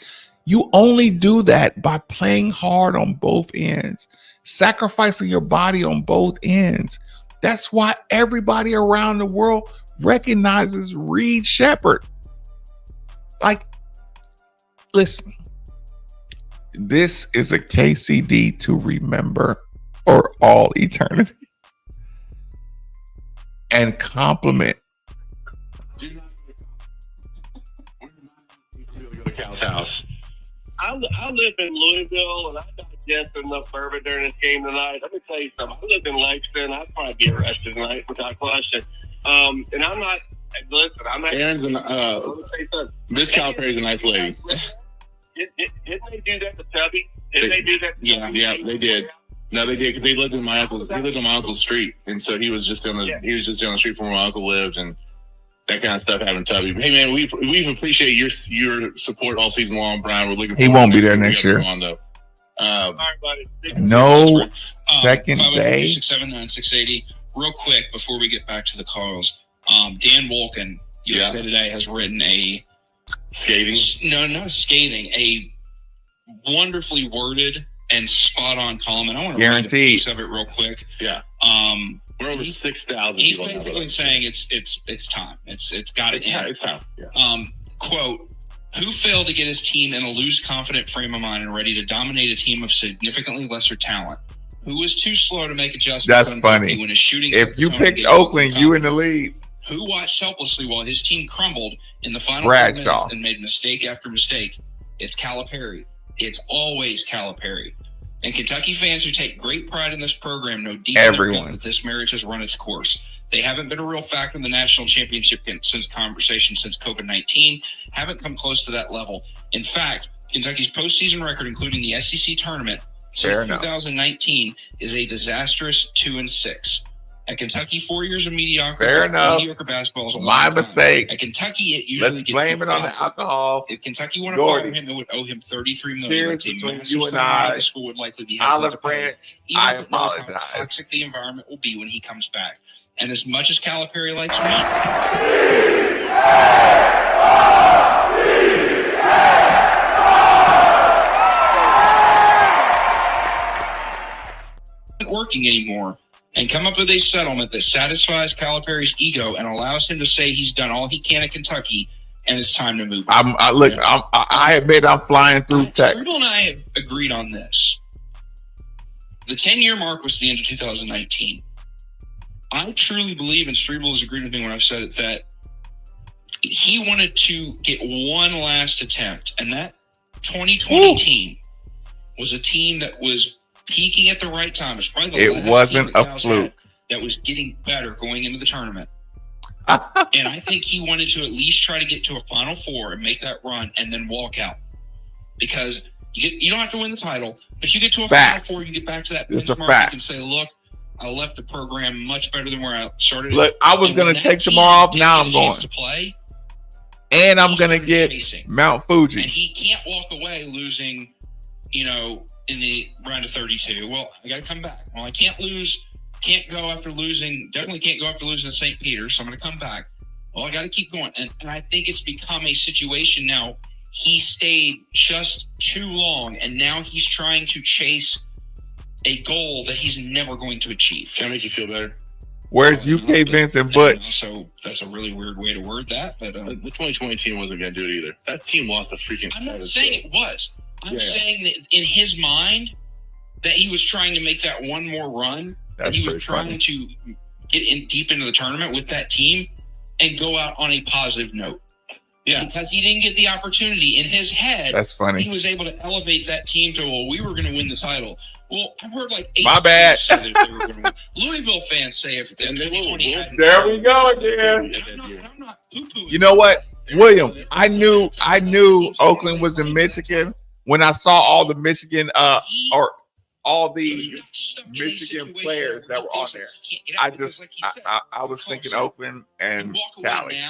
You only do that by playing hard on both ends, sacrificing your body on both ends. That's why everybody around the world recognizes Reed Shepherd. Like, listen, this is a KCD to remember for all eternity. And compliment. Cal's house. I live in Louisville, and I got ingested enough bourbon during this game tonight. Let me tell you something. I lived in Lexington. I'd probably be arrested tonight without question. And I'm not. Listen, I'm not. Aaron's let me say something. Miss Calipari's a nice lady. Didn't they do that to Tubby? Didn't they do that? Yeah, they did. No, they did because they lived in my uncle's. He lived on my uncle's street, and so he was just on the street from where my uncle lived, and that kind of stuff happened to Tubby. Hey man, we appreciate your support all season long, Brian. We're looking. He won't be there next year. On, though. All right, buddy. No second day. 679-680. Real quick before we get back to the calls, Dan Wolken, USA Today, has written a scathing. No, not scathing. A wonderfully worded and spot on column, and I want to read a piece of it real quick. Yeah. We're over 6,000. He's basically saying it's time. It's got to end. It's time. Yeah. Quote: "Who failed to get his team in a loose, confident frame of mind and ready to dominate a team of significantly lesser talent? Who was too slow to make adjustments? That's funny. When his shooting if you picked Oakland, you in the lead. Who watched helplessly while his team crumbled in the final 5 minutes and made mistake after mistake? It's Calipari. It's always Calipari. And Kentucky fans who take great pride in this program know deep in their gut that this marriage has run its course. They haven't been a real factor in the national championship since COVID-19, haven't come close to that level. In fact, Kentucky's postseason record, including the SEC tournament, since 2019 is a disastrous 2-6. At Kentucky, 4 years of mediocre basketball is a my mistake. At Kentucky, it usually Let's blame it on the alcohol. If Kentucky wanted to fire him, it would owe him $33 million. Cheers between you and I. The school would likely be Olive Branch. I apologize. How toxic the environment will be when he comes back. And as much as Calipari likes me, working anymore, and come up with a settlement that satisfies Calipari's ego and allows him to say he's done all he can at Kentucky and it's time to move on. I admit I'm flying through text. Struble and I have agreed on this. The 10-year mark was the end of 2019. I truly believe, and Struble has agreed with me when I've said it, that he wanted to get one last attempt, and that 2020 team was a team that was peaking at the right time. It's probably the last team that fluke that was getting better going into the tournament. And I think he wanted to at least try to get to a Final Four and make that run and then walk out. Because you don't have to win the title, but you get to a Final Four, you get back to that benchmark, you can say, look, I left the program much better than where I started. Look, I was going to take tomorrow off. Now I'm going to play. And I'm going to get Mount Fuji. And he can't walk away losing, in the round of 32. Well, I got to come back. Well, I can't go after losing. Definitely can't go after losing to St. Peter's. So I'm going to come back. Well, I got to keep going. And I think it's become a situation now. He stayed just too long, and now he's trying to chase a goal that he's never going to achieve. Can I make you feel better? Where's UK Vince and Butch? So that's a really weird way to word that. But the 2020 team wasn't going to do it either. That team lost a freaking. I'm not saying it was. I'm saying that in his mind that he was trying to make that one more run. That's he was trying to get in deep into the tournament with that team and go out on a positive note. Yeah, because he didn't get the opportunity in his head. That's funny. He was able to elevate that team to, we were going to win the title. Well, I've heard like 8 my bad. Say that they were going to win. Louisville fans say if the 2020 hadn't. There we go again. I'm not poo-pooing. You know what, William? I knew Oakland was in Michigan when I saw all the Michigan or all the Michigan players that were on there. I was thinking Oakland and Cali.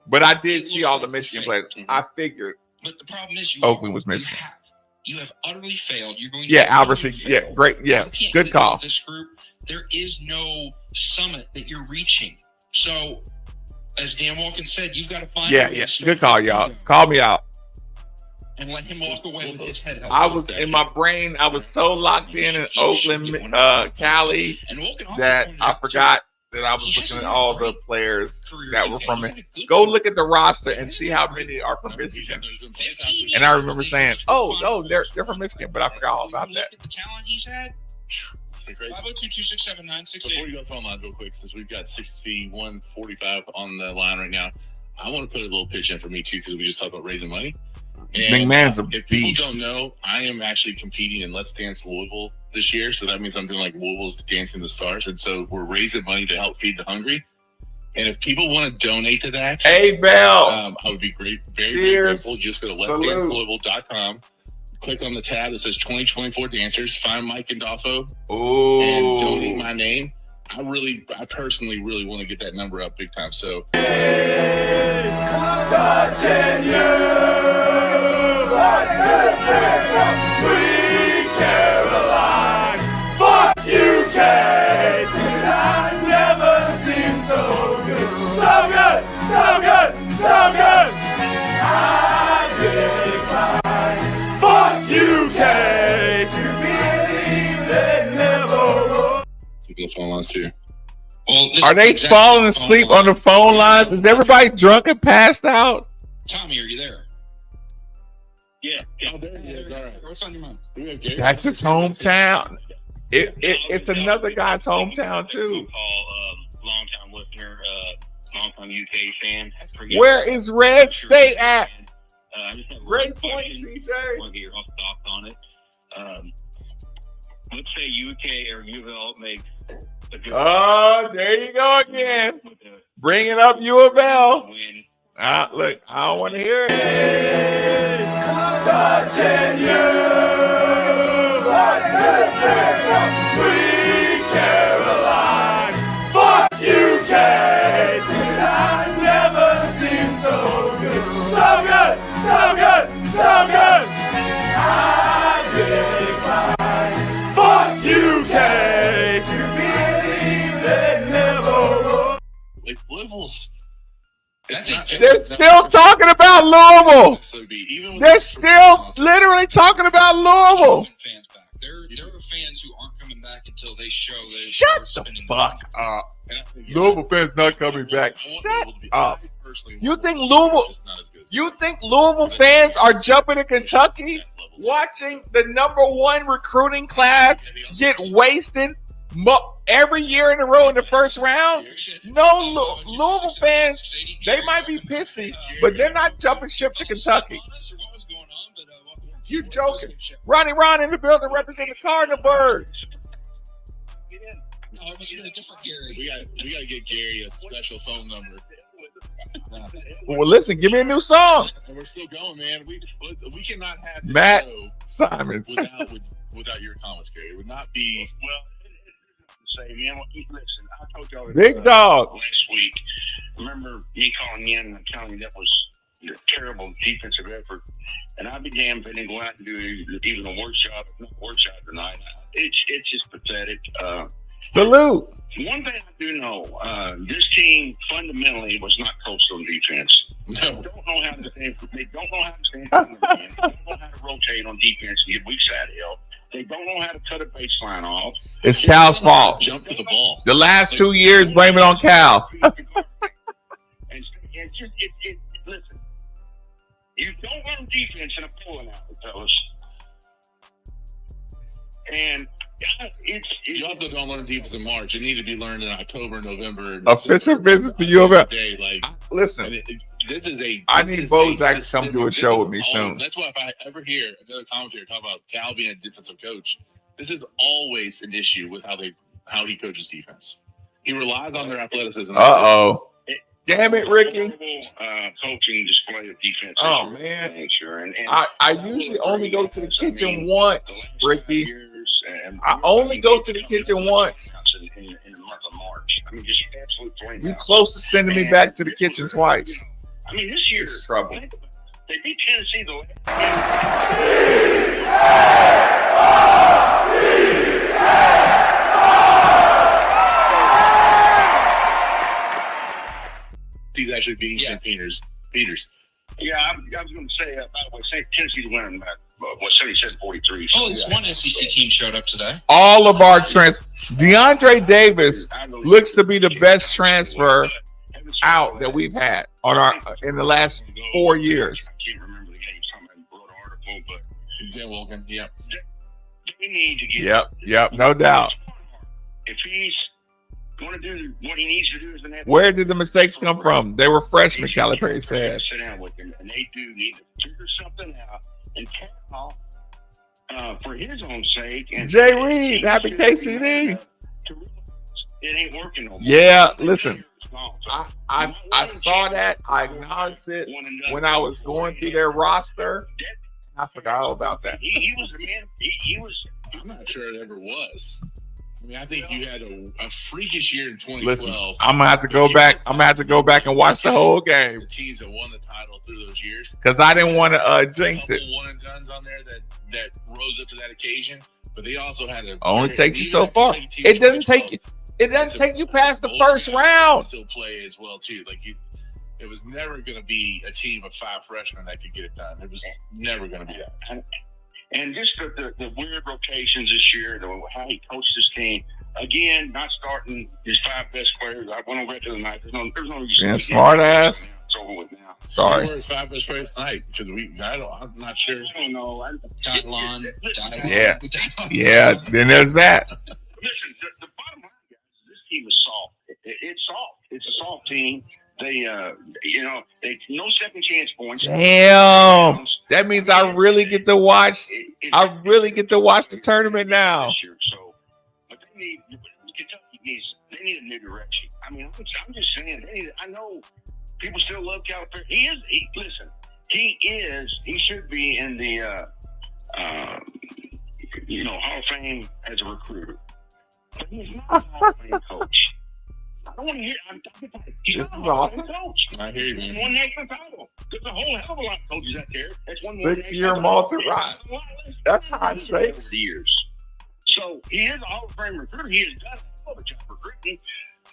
But I did see all the Michigan players. I figured. But the problem is, Oakland was Michigan. You have utterly failed. You're going. Albertson. Yeah, great. Yeah, good call. With this group, there is no summit that you're reaching. So, as Dan Wolken said, you've got to find. Yeah. Good call, y'all. Call me out. And let him walk away with his head held. I was in my brain. I was so locked in Oakland, Cali, that I forgot that I was looking at all the players that were from it. Go look at the roster and see how many are from Michigan. And I remember saying, "Oh no, they're from Michigan," but I forgot all about that. Look at the talent he's had. 502-267-9680. Before you go phone lines real quick, since we've got 6145 on the line right now, I want to put a little pitch in for me too because we just talked about raising money. And McMahon's a if people beast. don't know, I am actually competing in Let's Dance Louisville this year. So that means I'm doing like Louisville's Dancing the Stars. And so we're raising money to help feed the hungry. And if people want to donate to that, Hey, Bell. I would be very, very grateful. Just go to letsdancelouisville.com. Click on the tab that says 2024 Dancers. Find Mike and Doffo and donate my name. I personally really want to get that number up big time. So touching you like the pick of sweet Caroline. Fuck you, Kate. Times never seem so good. So good, so good, so good. I decline. Fuck you, Kate. You believe they never will. the phone lines too. Well, Are they falling asleep on the phone lines? Is everybody drunk and passed out? Tommy, are you there? Yeah. Oh, there he is. All right. What's on your mind? That's his hometown. It's another guy's hometown too. Long-time listener, long-time UK fan. Where is Red State at? Great Great point, CJ. Want to get your own thoughts on it. Let's say UK or U of L makes a good Oh, there you go again. Bringing up U of L. win. Look, I don't want to hear it. Touching you like the pick of sweet Caroline. Fuck you, Kate. Times never seem so good. So good, so good, so good. I decline. Fuck you, Kate. You believe they never will. Like Louisville's. They're still talking about Louisville. They're still literally talking about Louisville. Fans back. There are fans who aren't coming back until they show they Shut the fuck up. Louisville fans not coming back. Shut up. You think Louisville fans are jumping to Kentucky, watching the #1 recruiting class get wasted every year in a row in the first round? No, Louisville fans, they might be pissy, but they're not jumping ship to Kentucky. You joking? Ronnie Ron in the building representing the Cardinal Birds. No, it was a different Gary. We got to get Gary a special phone number. Well, listen, give me a new song. And we're still going, man. We cannot have this Matt show Simons. without your comments, Gary. It would not be. Well, say, man, listen, I told y'all Big dog. last week. Remember me calling in and telling you that was a terrible defensive effort, and I'd be damned if they didn't go out and do even a worse job, if not worse job tonight. It's just pathetic. Salute. One thing I do know, this team fundamentally was not coached on defense. No. They don't know how to stand. They don't know how to stand. They don't know how to rotate on defense and get weak side help. They don't know how to cut a baseline off. It's Cal's fault. Jump for the ball. The last 2 years, blame it on Cal. Listen, you don't run defense in a pulling out, fellas. And You also don't learn defense in March. It need to be learned in October, November. Official visit to U of L. Listen, I need Bozak to come do a show with me soon. That's why if I ever hear another commentator talk about Cal being a defensive coach, this is always an issue with how he coaches defense. He relies on their athleticism. Damn it, Ricky. Coaching display of defense. Oh, man. Sure. And I usually only go to the kitchen once, Ricky. I only go to the kitchen once. In the month of March. I mean, just absolute flame. You close to sending me back to the kitchen twice. I mean, this year, It's trouble. they beat Tennessee the He's actually beating St. Peters. Yeah, I was going to say, by the way, Tennessee's winning by 77-43. Oh, at least one SEC team showed up today. All of our DeAndre Davis looks to be the best transfer out that we've had in the last 4 years. I can't remember the game. Somebody wrote an article, but Jen Wilkin, they need to get. Yep, no doubt. If he's going to do what he needs to do as an athlete. Where did the mistakes come from? They were freshmen, Calipari said. Sit down with him, and they do need to figure something out. And Cal, for his own sake, and Jay Reed, happy KCD. It ain't working no more. Yeah, listen. I saw that. I acknowledged it when I was going through their roster. I forgot all about that. He was the man. He was. I'm not sure it ever was. I mean, I think you had a freakish year in 2012. Listen, I'm gonna have to go back. I'm gonna have to go back and watch the whole game. The teams that won the title through those years, because I didn't want to jinx it. One and dones on there that rose up to that occasion, but they also had a only takes you so far. It doesn't take you. It doesn't take you past the first round. Still play as well too. Like it was never going to be a team of 5 freshmen that could get it done. It was never going to be that. And just the weird rotations this year, how he coached his team. Again, not starting his 5 best players. I went over to the night. There's no use. Yeah, smart ass. It's over with now. Sorry. Who were 5 best players tonight? I'm not sure. I don't know. Yeah. Then there's that. Listen, the bottom line, guys, this team is soft. It's soft. It's a soft team. They, they no second chance points. Damn, that means I really get to watch. I really get to watch the tournament now. So, but Kentucky need a new direction. I mean, I'm just saying. I know people still love Calipari. He should be in the Hall of Fame as a recruiter. But he's not a Hall of Fame coach. I don't want to hear. He's not a Hall of Fame coach. I hear you, man. He's won national title. There's a whole hell of a lot of coaches out there. That's 6-year multi-ride. That's high stakes. Years. So he is a Hall of Fame recruiter. He has done a hell of a job recruiting.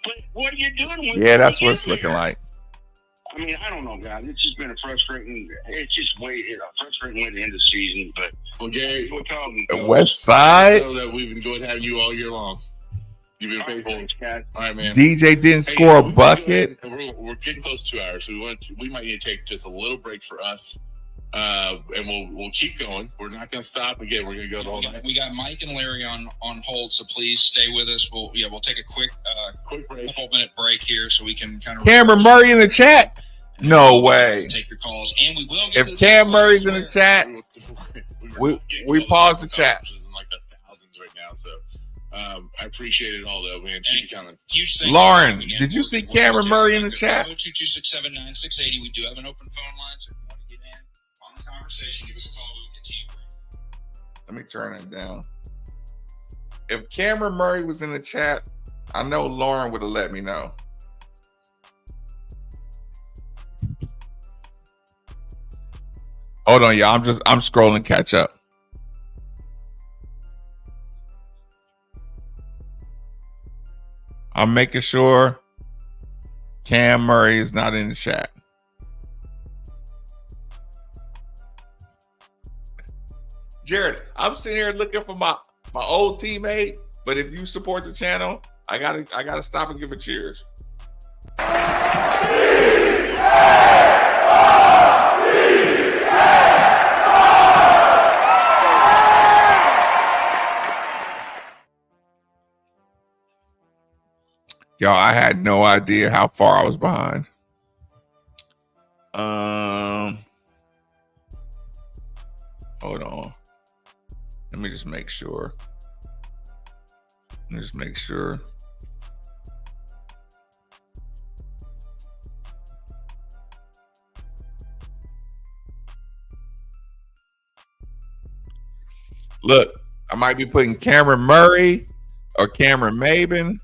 But what are you doing with Yeah, that's what it's looking like. I mean, I don't know, guys. It's just been a frustrating way to end the season. But well, Gary, we're talking West Side. Know that we've enjoyed having you all year long. You've been faithful. Thanks, guys. All right, man. DJ didn't score a bucket. We're getting close to 2 hours, so we might need to take just a little break for us, and we'll keep going. We're not going to stop. Again, we're going to go the whole night. We got Mike and Larry on hold, so please stay with us. We'll take a quick break, couple minute break here, so we can kind of. Cameron Murray in the chat. No way. Take your calls, and we will get. If Cam Murray's in the chat, we pause the chat. In like the thousands right now, so. I appreciate it all, though, man. Keep coming. Huge thanks. Lauren, did you see Cameron Murray in the chat? 226-796-80. We do have an open phone line, so if you want to get in on the conversation, give us a call. We'll continue. Let me turn it down. If Cameron Murray was in the chat, I know Lauren would have let me know. Hold on, y'all. I'm scrolling catch up. I'm making sure Cam Murray is not in the chat. Jared, I'm sitting here looking for my old teammate, but if you support the channel, I gotta stop and give a cheers. Y'all, I had no idea how far I was behind. Hold on. Let me just make sure. Look, I might be putting Cameron Murray or Cameron Maben.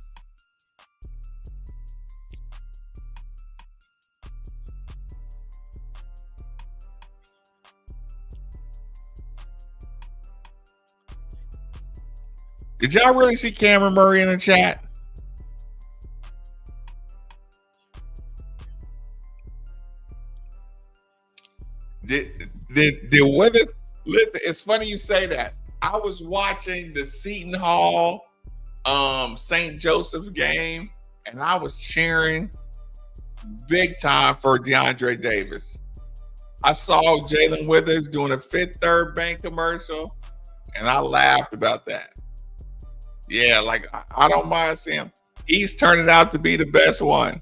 Did y'all really see Cameron Murray in the chat? Did weather? Listen, it's funny you say that. I was watching the Seton Hall St. Joseph's game, and I was cheering big time for DeAndre Davis. I saw Jalen Withers doing a Fifth Third Bank commercial, and I laughed about that. Yeah, like I don't mind seeing him. He's turning out to be the best one,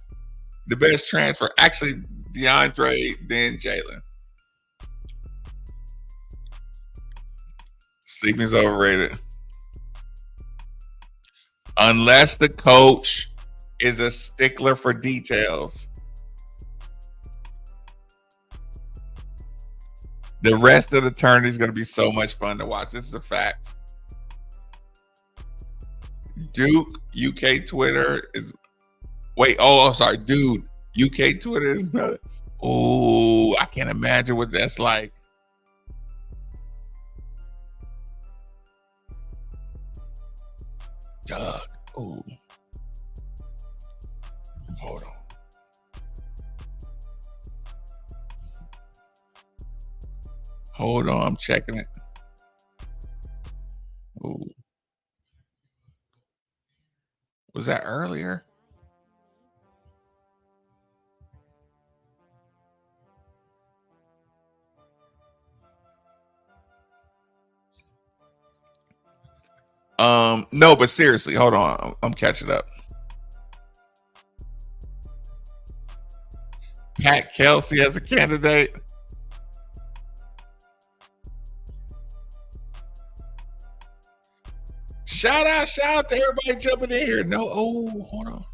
the best transfer. Actually, DeAndre, then Jalen. Sleeping's overrated. Unless the coach is a stickler for details. The rest of the tournament is going to be so much fun to watch. This is a fact. Duke, UK Twitter is... Wait, sorry. Dude, UK Twitter is... Oh, I can't imagine what that's like. Doug. Oh. Hold on. Hold on, I'm checking it. Ooh. Was that earlier? No, but seriously, hold on. I'm catching up. Pat Kelsey as a candidate. Shout out to everybody jumping in here. No, hold on.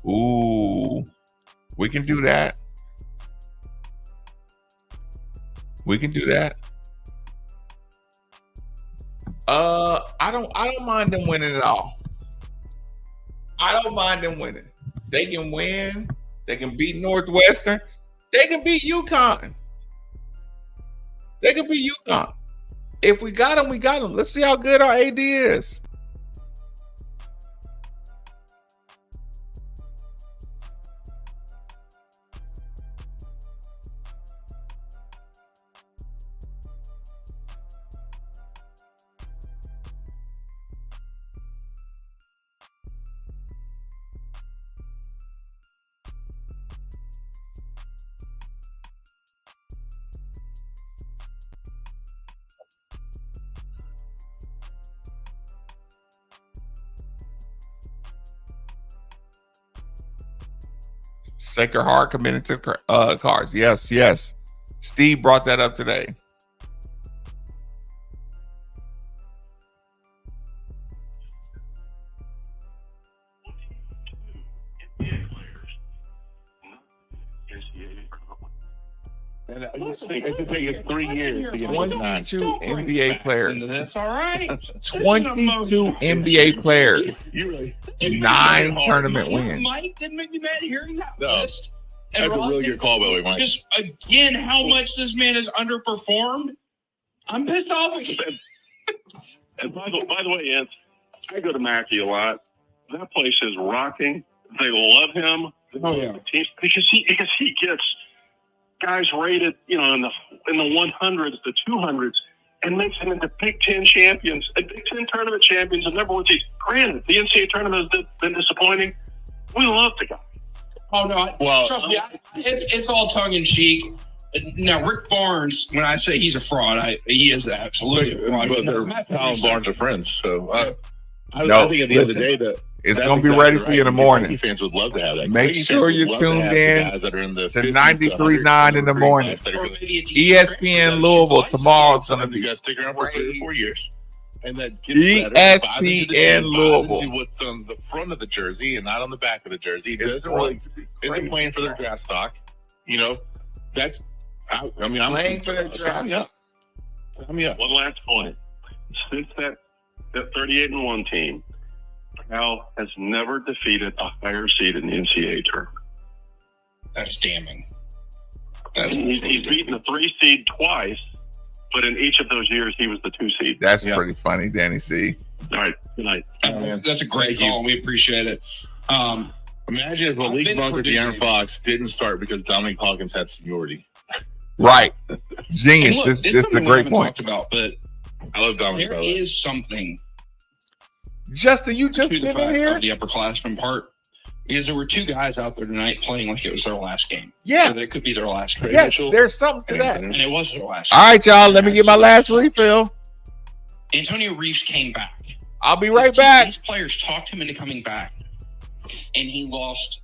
Ooh, we can do that. We can do that. I don't mind them winning at all. I don't mind them winning. They can win. They can beat Northwestern. They can beat UConn. They can beat UConn. If we got them, we got them. Let's see how good our AD is. Sacred Heart committed to cars. Yes. Steve brought that up today. And it could take us 3 years to get 22 NBA players. That's all right. 22 NBA players. You really 9 tournament wins. Mike didn't make me mad hearing that No. list. That's a really good call, by the way, Mike. Just again, how much this man has underperformed. I'm pissed off again. And by the way, Ed, I go to Mackey a lot. That place is rocking. They love him. Oh yeah, because he gets guys rated, in the 100s, the 200s, and makes them into Big Ten champions, and Big Ten tournament champions, and number one seeds. Granted, the NCAA tournament has been disappointing. We love the guy. Oh no! Trust me, it's all tongue in cheek. Now, Rick Barnes, when I say he's a fraud, he is absolutely a fraud. But Kyle and Barnes are friends, so I think at the end of the day that it's going to be ready for you in the morning. Fans would love to have that. Make sure you're tuned in to 93.9 in the morning. ESPN Louisville tomorrow. It's going to be stick around for 3 or 4 years. And then ESPN Louisville with the front of the jersey and not on the back of the jersey. It isn't playing for their draft stock. That's. I'm playing for their draft. Sign me up. One last point. Since that 38-1 team, Cal has never defeated a higher seed in the NCAA tournament. That's damning. He's beaten the 3 seed twice, but in each of those years, he was the 2 seed. That's pretty funny, Danny C. All right. Good night. That's a great call. We appreciate it. Imagine if Malik Monk or De'Aaron Fox didn't start because Dominic Hawkins had seniority. Right. Genius. Look, this is a great point. Talked about, but I love Dominic. There is something. Justin, you just been in here? The upperclassman part. Because there were two guys out there tonight playing like it was their last game. Yeah. So that it could be their last game. Yes, there's something to that. And it was their last All game. right, y'all. Let me get my last refill. Antonio Reeves came back. I'll be right back. These players talked him into coming back. And he lost.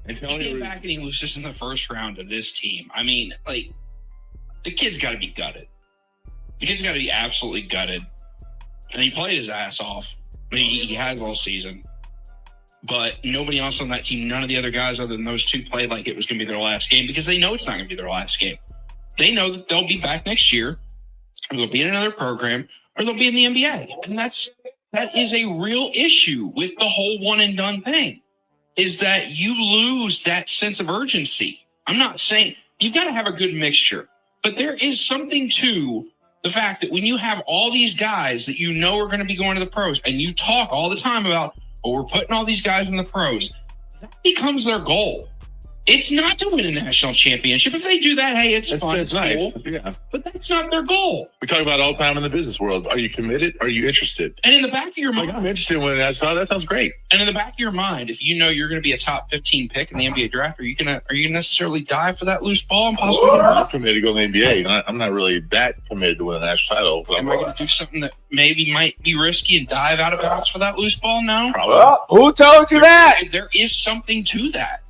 He came back and he was just in the first round of this team. I mean, like, the kid's got to be gutted. The kid's got to be absolutely gutted. And he played his ass off. I mean, he has all season. But nobody else on that team, none of the other guys other than those two played like it was going to be their last game because they know it's not going to be their last game. They know that they'll be back next year, or they'll be in another program, or they'll be in the NBA. And that is a real issue with the whole one and done thing, is that you lose that sense of urgency. I'm not saying you've got to have a good mixture, but there is something to the fact that when you have all these guys that you know are going to be going to the pros and you talk all the time about, well, we're putting all these guys in the pros, that becomes their goal. It's not to win a national championship. If they do that, hey, it's fun. It's nice. Cool. Yeah. But that's not their goal. We talk about it all the time in the business world. Are you committed? Are you interested? And in the back of your mind, I'm interested in winning that. So that sounds great. And in the back of your mind, if you know you're going to be a top 15 pick in the NBA draft, are you going to necessarily dive for that loose ball and possibly get I'm hurt? committed to go to the NBA. I'm not really that committed to win a national title. But Am I going to do something that maybe might be risky and dive out of bounds for that loose ball? No. Probably. Who told you that? There is something to that.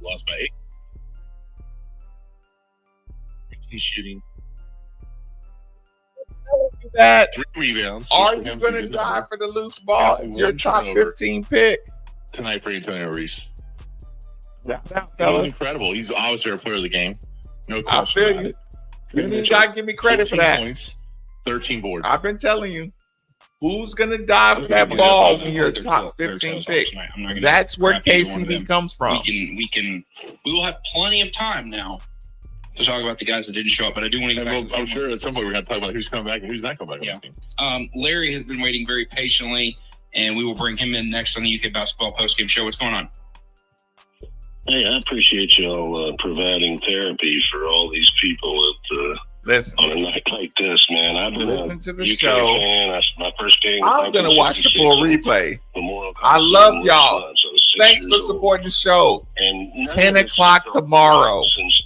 Lost by 8. He's shooting That 3 rebounds. are you going to die for the loose ball? Yeah, Your one top turnover. 15 pick. tonight for Antonio Reeves? Yeah, That was incredible. He's obviously our player of the game. No question feel about you. it. You need to give me credit for 14 that. points, 13 boards. I've been telling you. Who's going to die for that ball when you're a top 15 pick? That's where KCD comes from. We will have plenty of time now to talk about the guys that didn't show up, but I do want to get back to the I'm sure at some point we're going to talk about who's coming back and who's not coming back. Yeah. Larry has been waiting very patiently, and we will bring him in next on the UK Basketball Postgame Show. What's going on? Hey, I appreciate y'all providing therapy for all these people on a night like this, man. I've been Listen to the UK show. fan. That's my first game. I'm going to watch the full replay. Memorial I Coliseum love was y'all. fun, so I was 6 Thanks for years old. supporting the show. And none 10 of this o'clock stuff tomorrow. since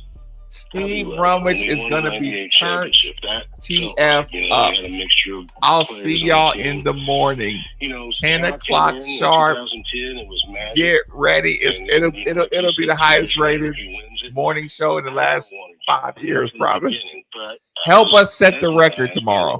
Steve probably, Rumwich when we is won going the to be 98 turned championship. That TF felt like, up. they had a mixture of I'll players see on y'all the in team. the morning. 10 o'clock sharp. 2010, it was magic. Get ready. It'll be the highest rated morning show in the last 5 years, probably. Help us set the record tomorrow.